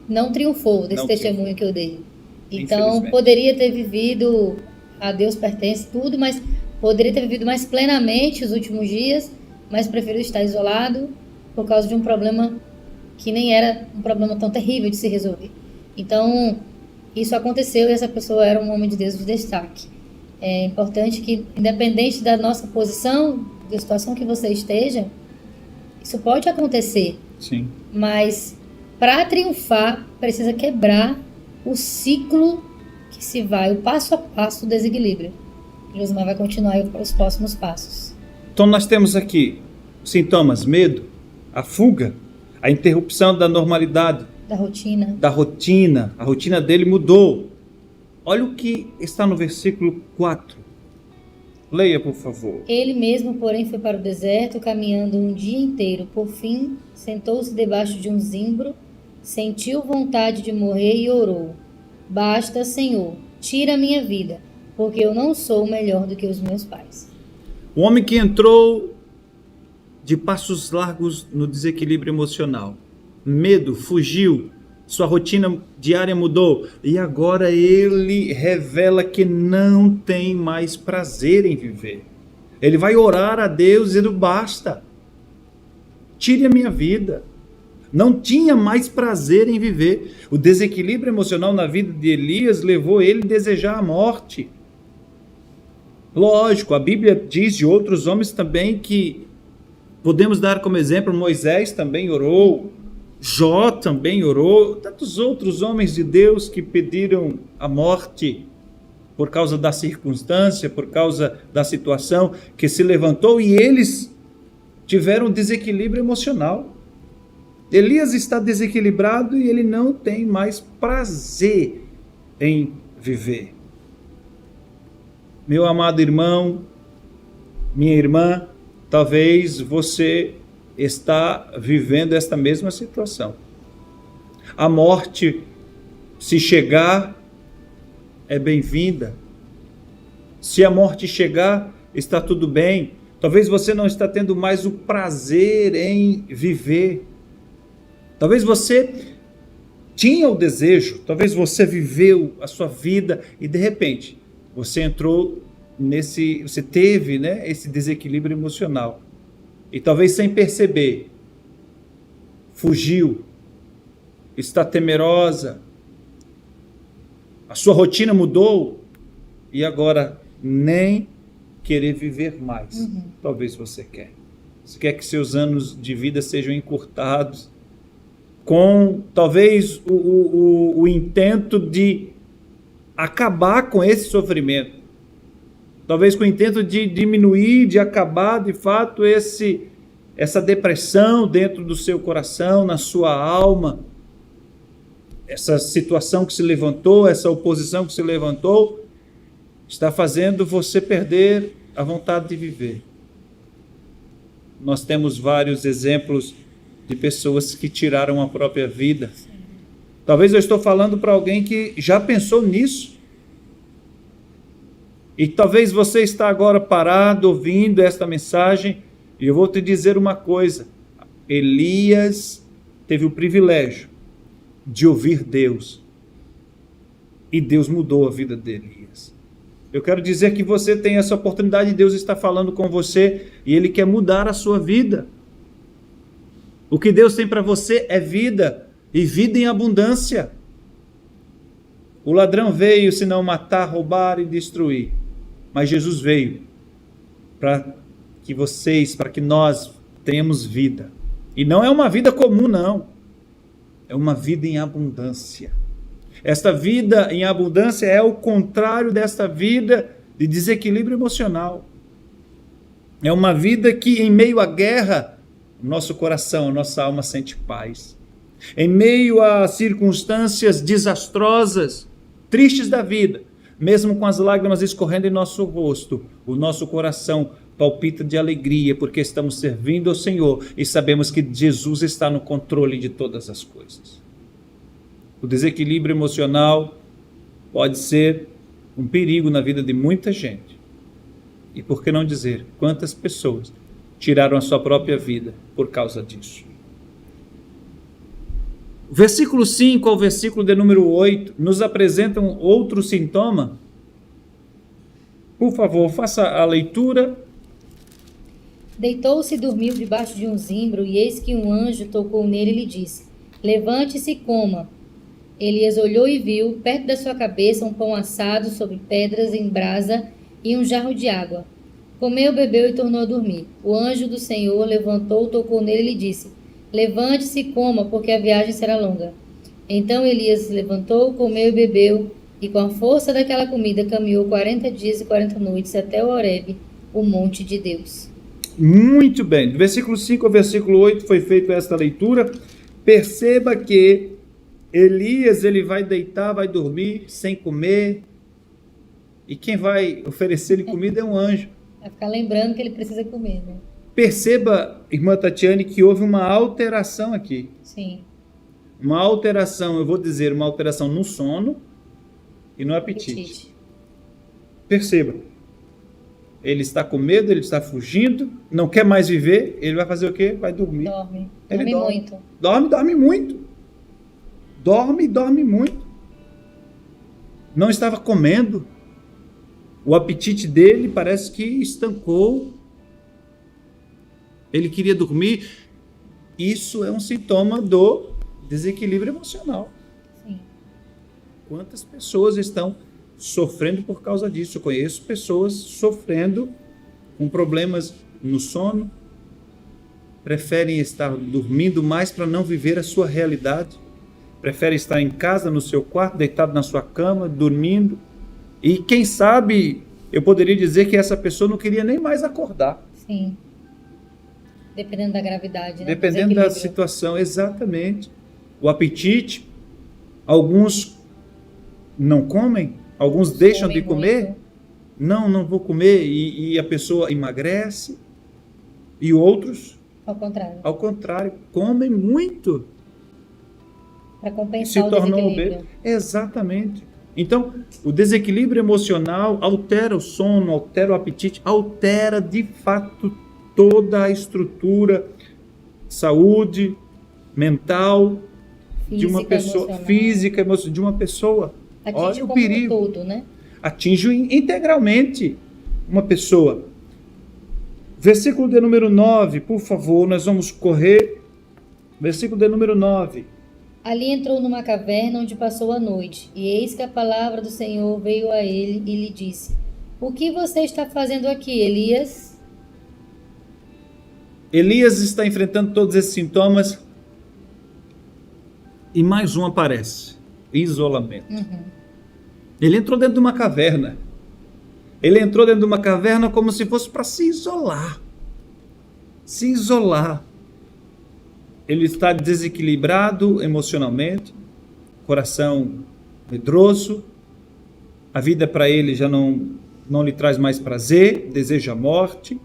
não triunfou desse testemunho que eu dei. Então, poderia ter vivido, a Deus pertence tudo, mas poderia ter vivido mais plenamente os últimos dias, mas preferiu estar isolado por causa de um problema que nem era um problema tão terrível de se resolver. Então, isso aconteceu e essa pessoa era um homem de Deus de destaque. É importante que, independente da nossa posição, da situação que você esteja, isso pode acontecer. Sim. Mas, para triunfar, precisa quebrar o ciclo que se vai, o passo a passo do desequilíbrio. Josimar vai continuar os próximos passos. Então, nós temos aqui sintomas: medo, a fuga, a interrupção da normalidade. Da rotina. A rotina dele mudou. Olha o que está no versículo 4. Leia, por favor. Ele mesmo, porém, foi para o deserto, caminhando um dia inteiro. Por fim, sentou-se debaixo de um zimbro, sentiu vontade de morrer e orou: Basta, Senhor, tira a minha vida, porque eu não sou melhor do que os meus pais. O homem que entrou de passos largos no desequilíbrio emocional. Medo, fugiu. Sua rotina diária mudou e agora ele revela que não tem mais prazer em viver. Ele vai orar a Deus dizendo: basta, tire a minha vida. Não tinha mais prazer em viver. O desequilíbrio emocional na vida de Elias levou ele a desejar a morte. Lógico, a Bíblia diz de outros homens também que podemos dar como exemplo: Moisés também orou, Jó também orou, tantos outros homens de Deus que pediram a morte por causa da circunstância, por causa da situação que se levantou, e eles tiveram desequilíbrio emocional. Elias está desequilibrado e ele não tem mais prazer em viver. Meu amado irmão, minha irmã, talvez você está vivendo esta mesma situação. A morte, se chegar, é bem-vinda. Se a morte chegar, está tudo bem. Talvez você não está tendo mais o prazer em viver. Talvez você tinha o desejo, talvez você viveu a sua vida e de repente você entrou você teve, né, esse desequilíbrio emocional. E talvez sem perceber, fugiu, está temerosa, a sua rotina mudou e agora nem querer viver mais. Talvez você quer. Você quer que seus anos de vida sejam encurtados com talvez o intento de acabar com esse sofrimento. Talvez com o intento de diminuir, de acabar de fato essa depressão dentro do seu coração, na sua alma, essa situação que se levantou, essa oposição que se levantou, está fazendo você perder a vontade de viver. Nós temos vários exemplos de pessoas que tiraram a própria vida. Talvez eu estou falando para alguém que já pensou nisso. E talvez você está agora parado ouvindo esta mensagem, e eu vou te dizer uma coisa. Elias teve o privilégio de ouvir Deus, e Deus mudou a vida de Elias. Eu quero dizer que você tem essa oportunidade, Deus está falando com você, e Ele quer mudar a sua vida. O que Deus tem para você é vida, e vida em abundância. O ladrão veio senão matar, roubar e destruir. Mas Jesus veio para que nós tenhamos vida. E não é uma vida comum, não. É uma vida em abundância. Esta vida em abundância é o contrário desta vida de desequilíbrio emocional. É uma vida que, em meio à guerra, o nosso coração, a nossa alma sente paz. Em meio a circunstâncias desastrosas, tristes da vida, mesmo com as lágrimas escorrendo em nosso rosto, o nosso coração palpita de alegria, porque estamos servindo ao Senhor e sabemos que Jesus está no controle de todas as coisas. O desequilíbrio emocional pode ser um perigo na vida de muita gente. E por que não dizer quantas pessoas tiraram a sua própria vida por causa disso? O versículo 5 ao versículo de número 8 nos apresentam outro sintoma. Por favor, faça a leitura. Deitou-se e dormiu debaixo de um zimbro, e eis que um anjo tocou nele e lhe disse: Levante-se e coma. Elias olhou e viu, perto da sua cabeça, um pão assado sobre pedras em brasa e um jarro de água. Comeu, bebeu e tornou a dormir. O anjo do Senhor levantou, tocou nele e lhe disse: Levante-se e coma, porque a viagem será longa. Então Elias se levantou, comeu e bebeu, e com a força daquela comida caminhou 40 dias e 40 noites até o Horebe, o monte de Deus. Muito bem, do versículo 5 ao versículo 8 foi feita esta leitura. Perceba que Elias, ele vai deitar, vai dormir sem comer, e quem vai oferecer-lhe comida é um anjo. Vai ficar lembrando que ele precisa comer, né? Perceba, irmã Tatiane, que houve uma alteração aqui. Sim. Uma alteração, eu vou dizer, uma alteração no sono e no apetite. Perceba. Ele está com medo, ele está fugindo, não quer mais viver, ele vai fazer o quê? Vai dormir. Dorme. Ele Dorme muito. Dorme muito. Dorme muito. Não estava comendo. O apetite dele parece que estancou. Ele queria dormir. Isso é um sintoma do desequilíbrio emocional. Sim. Quantas pessoas estão sofrendo por causa disso? Eu conheço pessoas sofrendo com problemas no sono, preferem estar dormindo mais para não viver a sua realidade, preferem estar em casa, no seu quarto, deitado na sua cama, dormindo, e quem sabe, eu poderia dizer que essa pessoa não queria nem mais acordar. Sim. Dependendo da gravidade, né? Dependendo da situação, exatamente. O apetite, alguns não comem, alguns deixam de comer. Muito. Não vou comer, e a pessoa emagrece. E outros, Ao contrário, comem muito. para compensar Se o tornam desequilíbrio. obesos. Exatamente. Então, o desequilíbrio emocional altera o sono, altera o apetite, altera de fato toda a estrutura, saúde mental de uma pessoa, física, emocional, de uma pessoa. Atinge Olha o como perigo. um todo, né? Atinge integralmente uma pessoa. Versículo de número 9, por favor, nós vamos correr. Versículo de número 9. Ali entrou numa caverna onde passou a noite, e eis que a palavra do Senhor veio a ele e lhe disse: O que você está fazendo aqui, Elias? Elias está enfrentando todos esses sintomas e mais um aparece: isolamento. Ele entrou dentro de uma caverna. Ele entrou dentro de uma caverna como se fosse para se isolar. Se isolar. Ele está desequilibrado emocionalmente, coração medroso, A vida para ele já não lhe traz mais prazer, deseja a morte,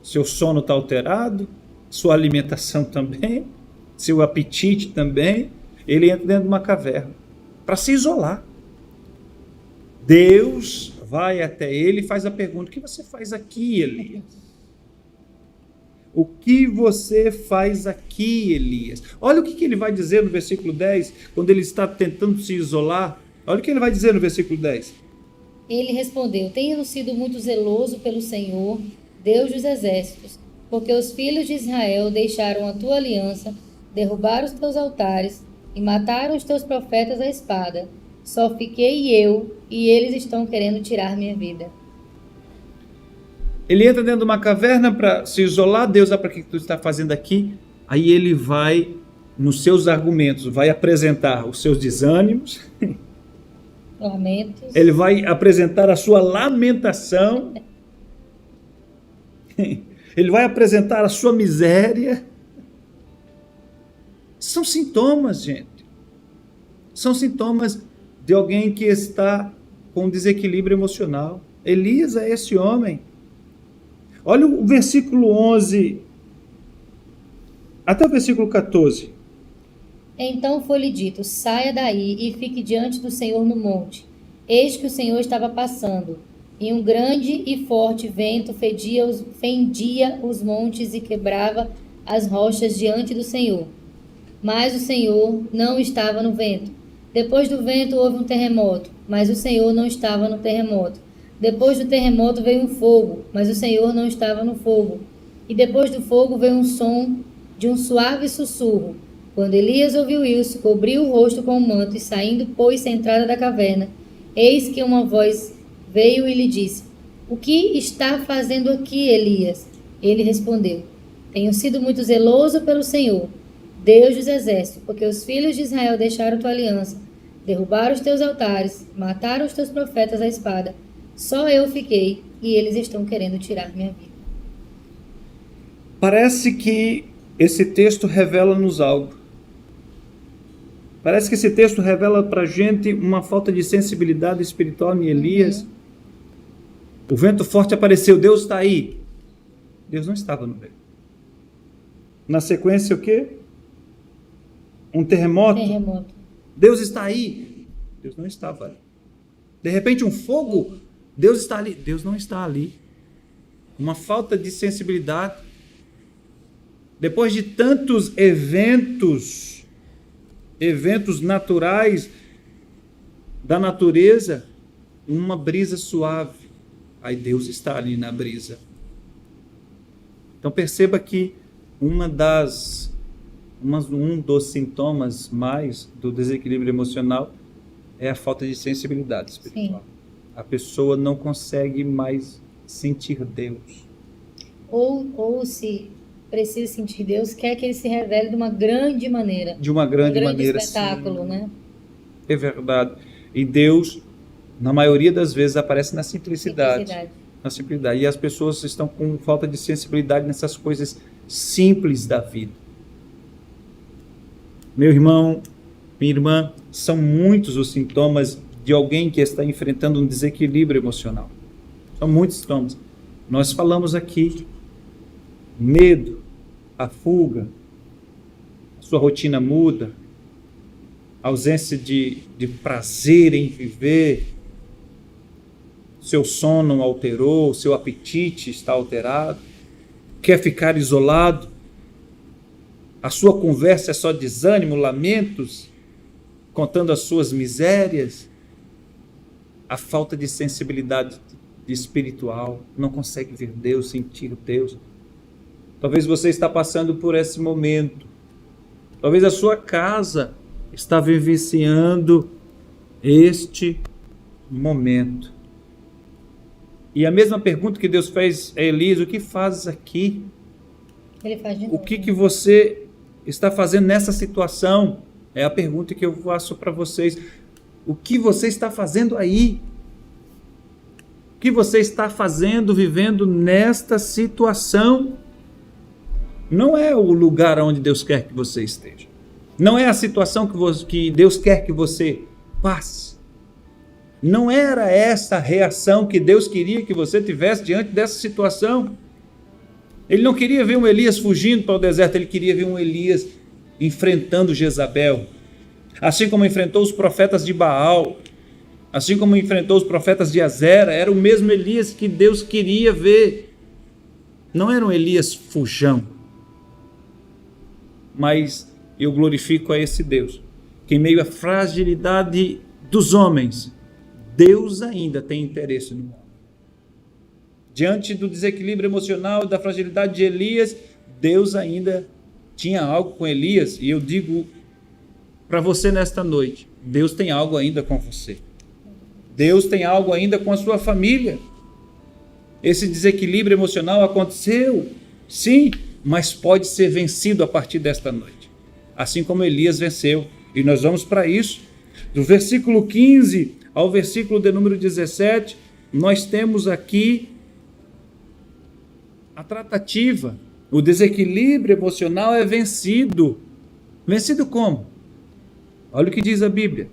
seu sono está alterado, sua alimentação também, seu apetite também. Ele entra dentro de uma caverna para se isolar. Deus vai até ele e faz a pergunta: o que você faz aqui, Elias? O que você faz aqui, Elias? Olha o que ele vai dizer no versículo 10, quando ele está tentando se isolar. Olha o que ele vai dizer no versículo 10. Ele respondeu: tenho sido muito zeloso pelo Senhor, Deus dos exércitos, porque os filhos de Israel deixaram a tua aliança, derrubaram os teus altares e mataram os teus profetas à espada. Só fiquei eu, e eles estão querendo tirar minha vida. Ele entra dentro de uma caverna para se isolar. Deus, para que tu está fazendo aqui? Aí ele vai, nos seus argumentos, vai apresentar os seus desânimos. Lamentos. Ele vai apresentar a sua lamentação. Ele vai apresentar a sua miséria. São sintomas, gente. São sintomas de alguém que está com desequilíbrio emocional. Elias é esse homem. Olha o versículo 11 até o versículo 14. Então foi-lhe dito: saia daí e fique diante do Senhor no monte. Eis que o Senhor estava passando, e um grande e forte vento fendia os montes e quebrava as rochas diante do Senhor. Mas o Senhor não estava no vento. Depois do vento houve um terremoto, mas o Senhor não estava no terremoto. Depois do terremoto veio um fogo, mas o Senhor não estava no fogo. E depois do fogo veio um som de um suave sussurro. Quando Elias ouviu isso, cobriu o rosto com o manto e saindo pôs-se à entrada da caverna. Eis que uma voz veio e lhe disse: o que está fazendo aqui, Elias? Ele respondeu: tenho sido muito zeloso pelo Senhor, Deus dos exércitos, porque os filhos de Israel deixaram tua aliança, derrubaram os teus altares, mataram os teus profetas à espada. Só eu fiquei, e eles estão querendo tirar minha vida. Parece que esse texto revela-nos algo. Parece que esse texto revela para a gente uma falta de sensibilidade espiritual em Elias. O vento forte apareceu, Deus está aí. Deus não estava no meio. Na sequência, o quê? Um terremoto. Deus está aí. Deus não estava ali. De repente, um fogo. Deus está ali. Deus não está ali. Uma falta de sensibilidade. Depois de tantos eventos naturais da natureza, uma brisa suave. Aí Deus está ali na brisa. Então perceba que um dos sintomas mais do desequilíbrio emocional é a falta de sensibilidade espiritual. Sim. A pessoa não consegue mais sentir Deus. Ou se precisa sentir Deus, quer que ele se revele de uma grande maneira. De uma grande maneira, espetáculo, sim. Né? É verdade. E Deus, na maioria das vezes, aparece na simplicidade. Na simplicidade. E as pessoas estão com falta de sensibilidade nessas coisas simples da vida. Meu irmão, minha irmã, são muitos os sintomas de alguém que está enfrentando um desequilíbrio emocional. São muitos sintomas. Nós falamos aqui: medo, a fuga, a sua rotina muda, ausência de prazer em viver, seu sono alterou, seu apetite está alterado, quer ficar isolado, a sua conversa é só desânimo, lamentos, contando as suas misérias, a falta de sensibilidade espiritual, não consegue ver Deus, sentir Deus. Talvez você está passando por esse momento. Talvez a sua casa está vivenciando este momento. E a mesma pergunta que Deus fez a Elias: o que fazes aqui? Ele faz de novo. O que você está fazendo nessa situação? É a pergunta que eu faço para vocês. O que você está fazendo aí? O que você está fazendo, vivendo nesta situação? Não é o lugar onde Deus quer que você esteja. Não é a situação que Deus quer que você passe. Não era essa a reação que Deus queria que você tivesse diante dessa situação. Ele não queria ver um Elias fugindo para o deserto, ele queria ver um Elias enfrentando Jezabel. Assim como enfrentou os profetas de Baal, assim como enfrentou os profetas de Azera, era o mesmo Elias que Deus queria ver. Não era um Elias fujão. Mas eu glorifico a esse Deus, que em meio à fragilidade dos homens, Deus ainda tem interesse no homem. Diante do desequilíbrio emocional e da fragilidade de Elias, Deus ainda tinha algo com Elias. E eu digo para você nesta noite, Deus tem algo ainda com você. Deus tem algo ainda com a sua família. Esse desequilíbrio emocional aconteceu, sim, mas pode ser vencido a partir desta noite. Assim como Elias venceu. E nós vamos para isso. Do versículo 15 ao versículo de número 17, nós temos aqui a tratativa. O desequilíbrio emocional é vencido. Vencido como? Olha o que diz a Bíblia.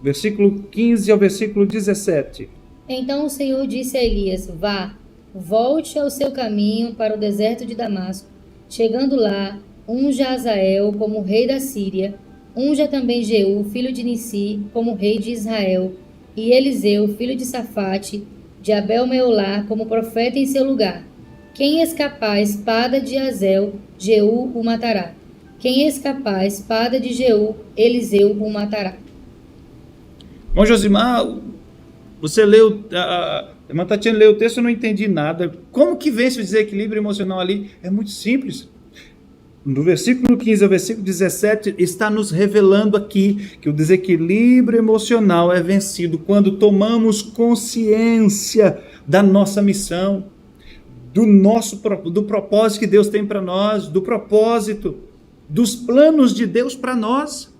Versículo 15 ao versículo 17. Então o Senhor disse a Elias: vá, volte ao seu caminho para o deserto de Damasco. Chegando lá, unja Azael como rei da Síria, unja também Jeú, filho de Nissi, como rei de Israel, e Eliseu, filho de Safate, de Abel-Meolar, como profeta em seu lugar. Quem escapar a espada de Azel, Jeú o matará. Quem escapar a espada de Jeú, Eliseu o matará. Bom, Josimar, você leu, a irmã Tatiana leu o texto, eu não entendi nada. Como que vence o desequilíbrio emocional ali? É muito simples. No versículo 15 ao versículo 17, está nos revelando aqui que o desequilíbrio emocional é vencido quando tomamos consciência da nossa missão, do propósito que Deus tem para nós, do propósito, dos planos de Deus para nós.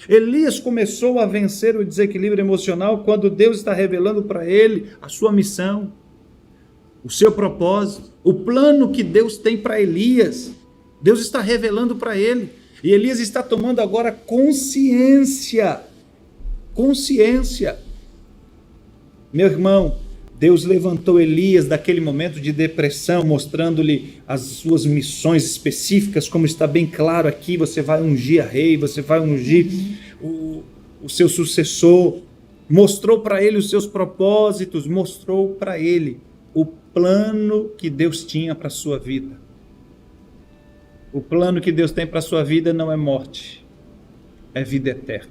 Elias começou a vencer o desequilíbrio emocional quando Deus está revelando para ele a sua missão, o seu propósito, o plano que Deus tem para Elias. Deus está revelando para ele. E Elias está tomando agora consciência. Consciência. Meu irmão, Deus levantou Elias daquele momento de depressão, mostrando-lhe as suas missões específicas, como está bem claro aqui. Você vai ungir a rei, você vai ungir o seu sucessor. Mostrou para ele os seus propósitos, mostrou para ele o plano que Deus tinha para a sua vida. O plano que Deus tem para a sua vida não é morte, é vida eterna.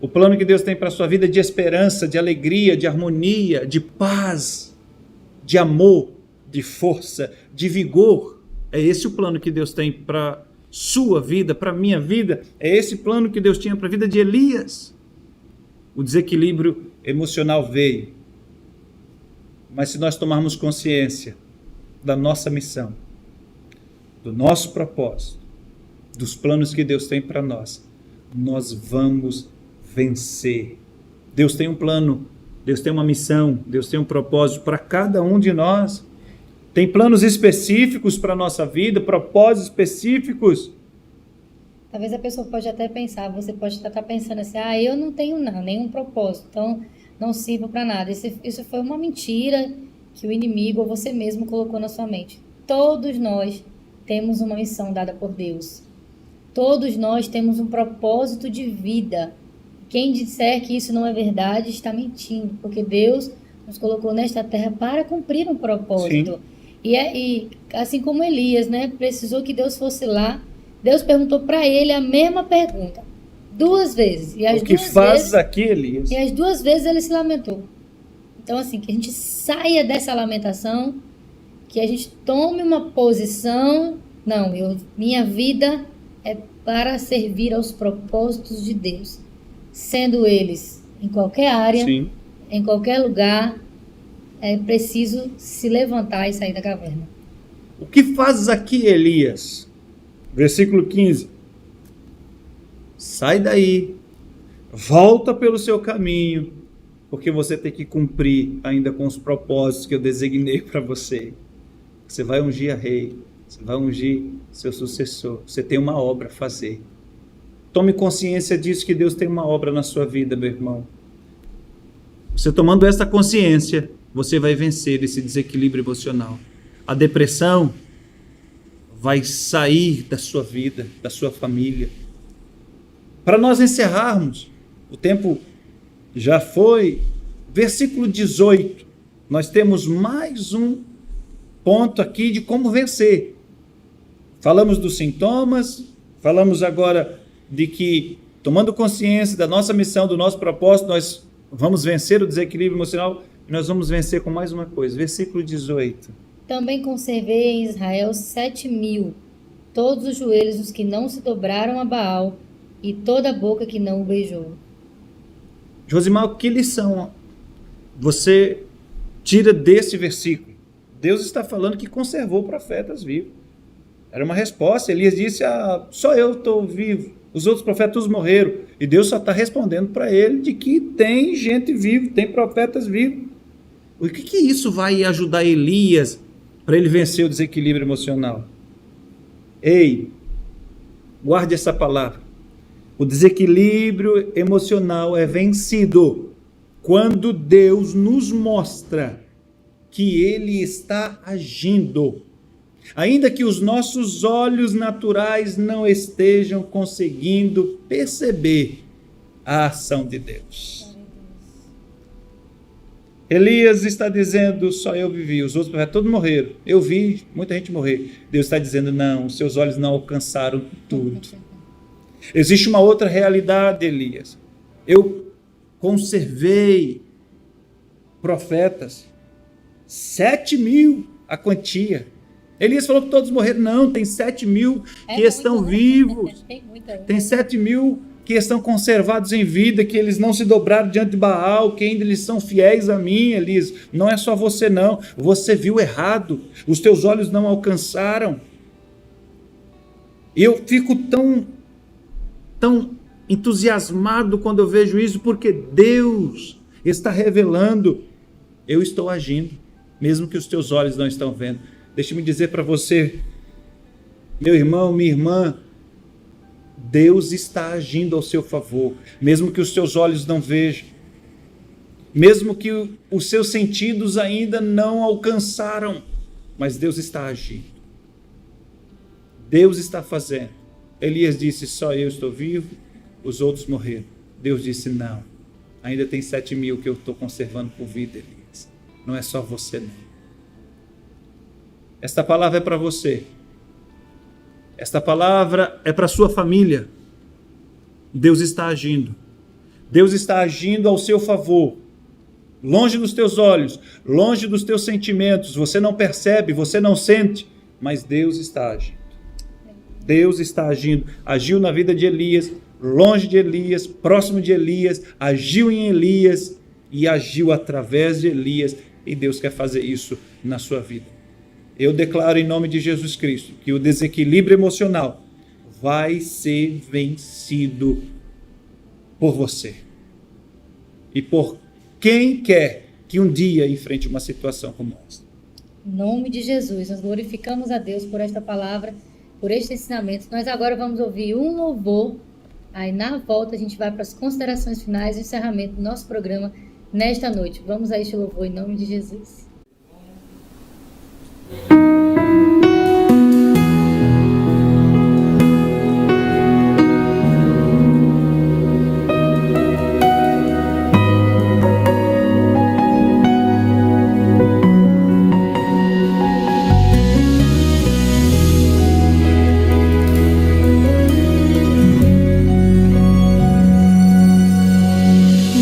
O plano que Deus tem para a sua vida é de esperança, de alegria, de harmonia, de paz, de amor, de força, de vigor. É esse o plano que Deus tem para a sua vida, para a minha vida. É esse plano que Deus tinha para a vida de Elias. O desequilíbrio emocional veio. Mas se nós tomarmos consciência da nossa missão, do nosso propósito, dos planos que Deus tem para nós, nós vamos vencer. Deus tem um plano, Deus tem uma missão, Deus tem um propósito para cada um de nós. Tem planos específicos para a nossa vida, propósitos específicos. Talvez a pessoa pode até pensar, você pode estar pensando assim, eu não tenho nenhum propósito, então não sirvo para nada. Isso foi uma mentira que o inimigo ou você mesmo colocou na sua mente. Todos nós temos uma missão dada por Deus. Todos nós temos um propósito de vida. Quem disser que isso não é verdade está mentindo, porque Deus nos colocou nesta terra para cumprir um propósito. E assim como Elias, precisou que Deus fosse lá, Deus perguntou para ele a mesma pergunta, 2 vezes. E as o que duas faz vezes, aqui, Elias? E as 2 vezes ele se lamentou. Então, assim, que a gente saia dessa lamentação, que a gente tome uma posição, minha vida é para servir aos propósitos de Deus, sendo eles em qualquer área, Sim. em qualquer lugar, é preciso se levantar e sair da caverna. O que fazes aqui, Elias? Versículo 15. Sai daí, volta pelo seu caminho, porque você tem que cumprir ainda com os propósitos que eu designei para você. Você vai ungir a rei, você vai ungir seu sucessor, você tem uma obra a fazer. Tome consciência disso, que Deus tem uma obra na sua vida, meu irmão. Você tomando essa consciência, você vai vencer esse desequilíbrio emocional. A depressão vai sair da sua vida, da sua família. Para nós encerrarmos, o tempo já foi. Versículo 18. Nós temos mais um ponto aqui de como vencer. Falamos dos sintomas, falamos agora de que, tomando consciência da nossa missão, do nosso propósito, nós vamos vencer o desequilíbrio emocional e nós vamos vencer com mais uma coisa. Versículo 18. Também conservei em Israel 7.000, todos os joelhos dos que não se dobraram a Baal e toda a boca que não o beijou. Josimar, que lição você tira desse versículo? Deus está falando que conservou profetas vivos. Era uma resposta. Elias disse, só eu estou vivo. Os outros profetas todos morreram. E Deus só está respondendo para ele de que tem gente viva, tem profetas vivos. O que isso vai ajudar Elias para ele vencer o desequilíbrio emocional? Ei, guarde essa palavra. O desequilíbrio emocional é vencido quando Deus nos mostra que Ele está agindo. Ainda que os nossos olhos naturais não estejam conseguindo perceber a ação de Deus. Elias está dizendo, só eu vivi, os outros profetas todos morreram. Eu vi muita gente morrer. Deus está dizendo, não, os seus olhos não alcançaram tudo. Existe uma outra realidade, Elias. Eu conservei profetas, 7.000 a quantia. Elias falou que todos morreram. Não, tem 7.000 que estão vivos. Tem 7.000 que estão conservados em vida, que eles não se dobraram diante de Baal, que ainda eles são fiéis a mim, Elias. Não é só você não, você viu errado, os teus olhos não alcançaram. Eu fico tão entusiasmado quando eu vejo isso, porque Deus está revelando, eu estou agindo, mesmo que os teus olhos não estão vendo. Deixa-me dizer para você, meu irmão, minha irmã, Deus está agindo ao seu favor, mesmo que os seus olhos não vejam, mesmo que os seus sentidos ainda não alcançaram, mas Deus está agindo. Deus está fazendo. Elias disse, só eu estou vivo, os outros morreram. Deus disse, não, ainda tem 7.000 que eu estou conservando por vida, Elias. Não é só você não. Esta palavra é para você. Esta palavra é para a sua família. Deus está agindo. Deus está agindo ao seu favor. Longe dos teus olhos, longe dos teus sentimentos. Você não percebe, você não sente, mas Deus está agindo. Deus está agindo. Agiu na vida de Elias, longe de Elias, próximo de Elias, agiu em Elias e agiu através de Elias. E Deus quer fazer isso na sua vida. Eu declaro em nome de Jesus Cristo que o desequilíbrio emocional vai ser vencido por você e por quem quer que um dia enfrente uma situação como essa. Em nome de Jesus, nós glorificamos a Deus por esta palavra, por este ensinamento. Nós agora vamos ouvir um louvor, aí na volta a gente vai para as considerações finais e encerramento do nosso programa nesta noite. Vamos a este louvor em nome de Jesus.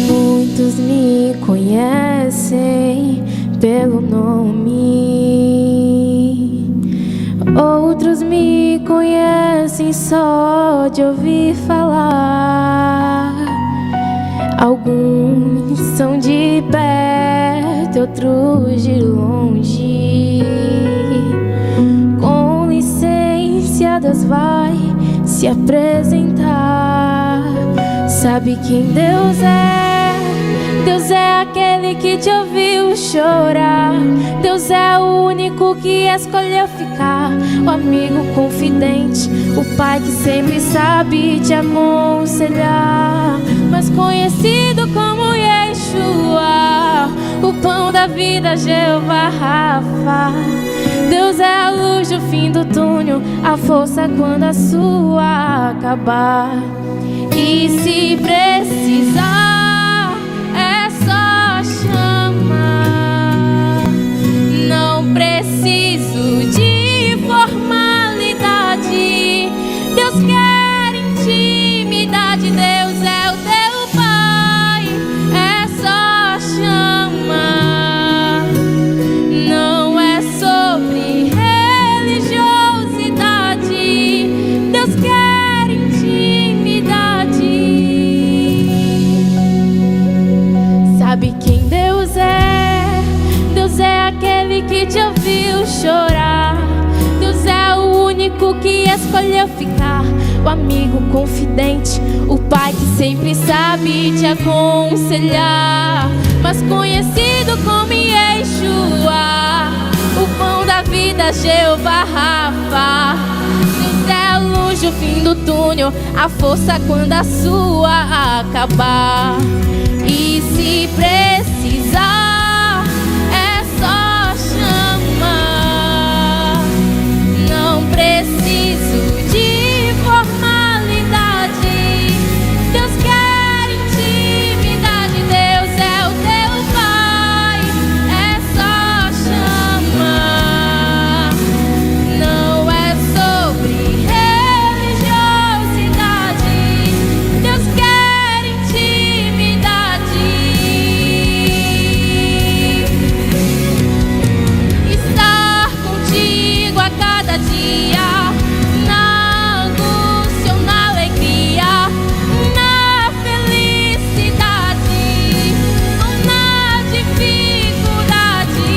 Muitos me conhecem pelo nome, outros me conhecem só de ouvir falar. Alguns são de perto, outros de longe. Com licença, Deus vai se apresentar. Sabe quem Deus é? Deus é aquele que te ouviu chorar. Deus é o único que escolheu ficar, o amigo confidente, o pai que sempre sabe te aconselhar, mas conhecido como Yeshua. Yeshua, o pão da vida, Jeová Rafa. Deus é a luz do fim do túnel, a força quando a sua acabar. E se precisar, é só chamar. Não preciso de formalidade. Deus quer intimidade. Deus é o teu Pai, é só chamar. Não é sobre religiosidade. Deus quer intimidade. Sabe quem Deus é? Deus é aquele que te ouviu chorar. Deus é o único que escolheu ficar, o amigo confidente, o pai que sempre sabe te aconselhar, mas conhecido como Yeshua, o pão da vida, Jeová Rafa. Deus é a luz do fim do túnel, a força quando a sua acabar. E se precisar, é só chamar. Não preciso de formalidade. Deus quer intimidade. Deus é o teu Pai, é só chamar. Não é sobre religiosidade. Deus quer intimidade. Estar contigo a cada dia, na angústia ou na alegria, na felicidade ou na dificuldade.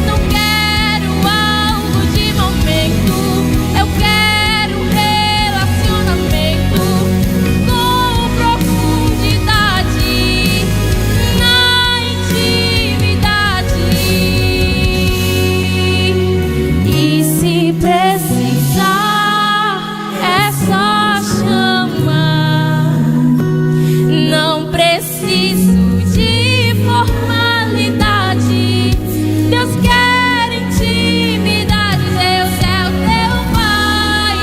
Não quero algo de momento, eu quero relacionamento com profundidade, na intimidade. E se precisar, é só chamar. Não preciso de formalidade. Deus quer intimidade. Deus é o teu Pai,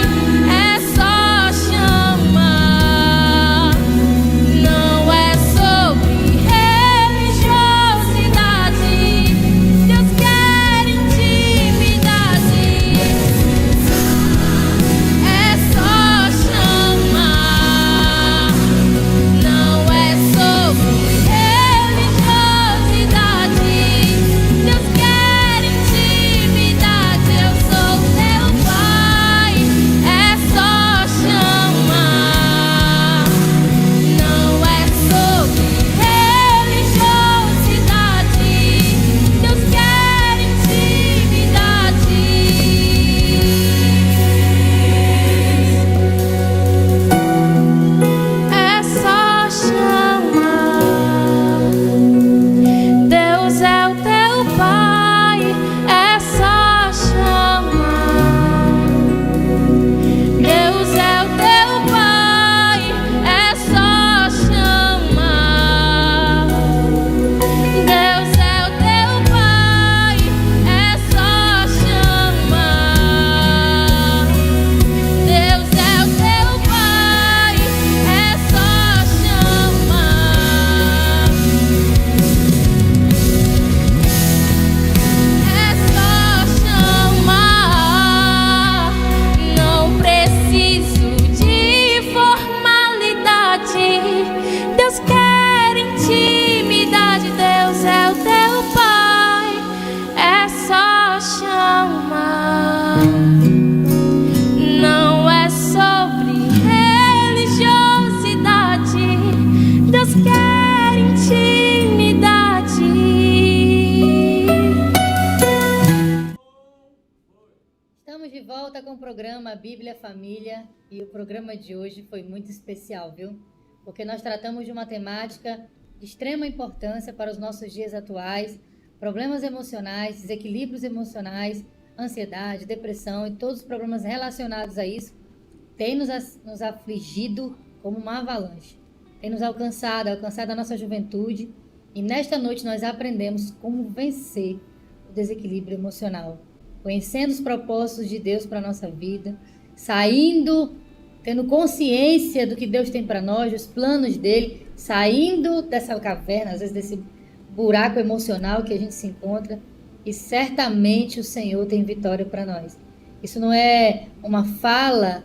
é só chamar. Não é sobre religiosidade. Deus quer intimidade. É só chamar. Não é sobre religiosidade. Deus quer intimidade. Eu sou teu Pai, é só chamar. Não é sobre religiosidade. Deus quer intimidade. É só chamar. Deus é o teu Pai, é só chamar. Deus é o teu Pai, é só chamar. Deus é o teu Pai, é só chamar. Deus é o teu Pai, é só chamar. É só chamar. Não preciso de formalidade. Deus quer intimidade. Deus é o teu Pai, é só chamar. Não é sobre religiosidade. Deus quer intimidade. Estamos de volta com o programa Bíblia Família e o programa de hoje foi muito especial, viu? Porque nós tratamos de uma temática de extrema importância para os nossos dias atuais, problemas emocionais, desequilíbrios emocionais, ansiedade, depressão e todos os problemas relacionados a isso têm nos afligido como uma avalanche. Tem nos alcançado a nossa juventude E nesta noite nós aprendemos como vencer o desequilíbrio emocional, conhecendo os propósitos de Deus para a nossa vida, saindo, tendo consciência do que Deus tem para nós, os planos dele, saindo dessa caverna, às vezes desse buraco emocional que a gente se encontra, e certamente o Senhor tem vitória para nós. Isso não é uma fala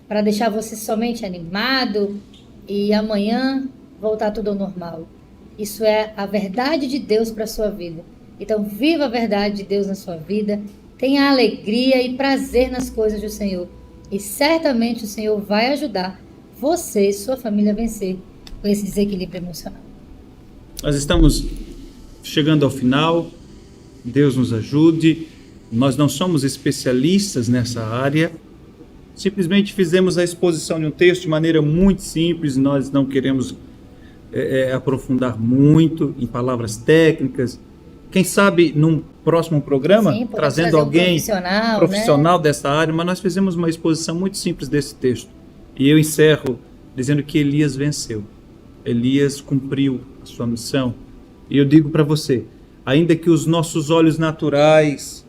para deixar você somente animado e amanhã voltar tudo ao normal. Isso é a verdade de Deus para a sua vida. Então, viva a verdade de Deus na sua vida, tenha alegria e prazer nas coisas do Senhor. E certamente o Senhor vai ajudar você e sua família a vencer com esse desequilíbrio emocional. Nós estamos chegando ao final. Deus nos ajude. Nós não somos especialistas nessa área. Simplesmente fizemos a exposição de um texto de maneira muito simples. Nós não queremos aprofundar muito em palavras técnicas. Quem sabe num próximo programa, trazendo alguém profissional, né, dessa área, mas nós fizemos uma exposição muito simples desse texto. E eu encerro dizendo que Elias venceu. Elias cumpriu a sua missão. E eu digo para você, ainda que os nossos olhos naturais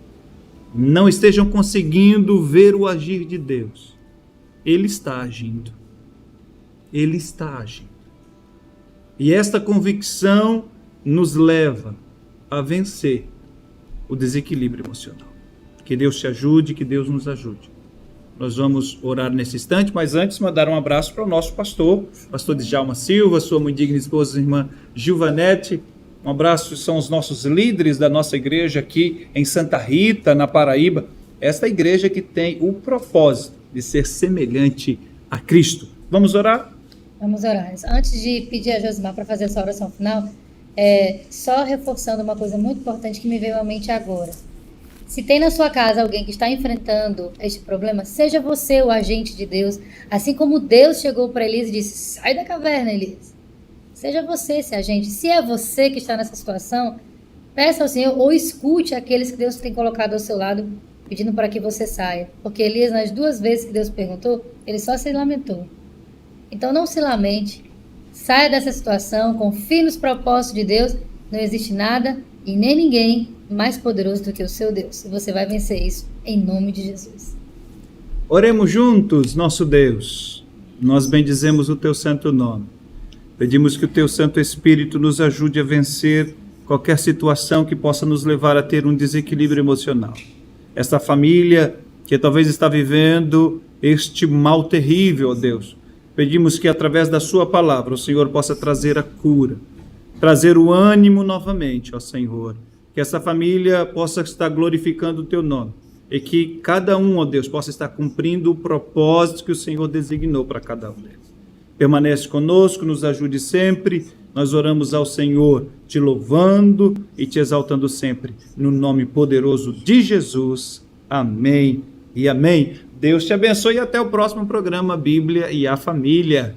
não estejam conseguindo ver o agir de Deus, Ele está agindo. Ele está agindo. E esta convicção nos leva a vencer o desequilíbrio emocional. Que Deus te ajude, que Deus nos ajude. Nós vamos orar nesse instante, mas antes mandar um abraço para o nosso pastor Djalma Silva, sua muito digna esposa, irmã Gilvanete. Um abraço, são os nossos líderes da nossa igreja aqui em Santa Rita, na Paraíba. Esta igreja que tem o propósito de ser semelhante a Cristo. Vamos orar? Vamos orar. Antes de pedir a Josimar para fazer essa oração final, só reforçando uma coisa muito importante que me veio à mente agora. Se tem na sua casa alguém que está enfrentando este problema, seja você o agente de Deus, assim como Deus chegou para Elias e disse, sai da caverna, Elias. Seja você esse agente. Se é você que está nessa situação, peça ao Senhor ou escute aqueles que Deus tem colocado ao seu lado, pedindo para que você saia. Porque Elias, nas 2 vezes que Deus perguntou, ele só se lamentou. Então não se lamente, saia dessa situação, confie nos propósitos de Deus, não existe nada e nem ninguém mais poderoso do que o seu Deus. E você vai vencer isso em nome de Jesus. Oremos juntos, nosso Deus. Nós bendizemos o teu santo nome. Pedimos que o teu Santo Espírito nos ajude a vencer qualquer situação que possa nos levar a ter um desequilíbrio emocional. Esta família que talvez está vivendo este mal terrível, ó Deus, pedimos que através da sua palavra o Senhor possa trazer a cura, trazer o ânimo novamente, ó Senhor. Que essa família possa estar glorificando o teu nome e que cada um, ó Deus, possa estar cumprindo o propósito que o Senhor designou para cada um deles. Permanece conosco, nos ajude sempre. Nós oramos ao Senhor, te louvando e te exaltando sempre, no nome poderoso de Jesus. Amém e amém. Deus te abençoe e até o próximo programa Bíblia e a Família.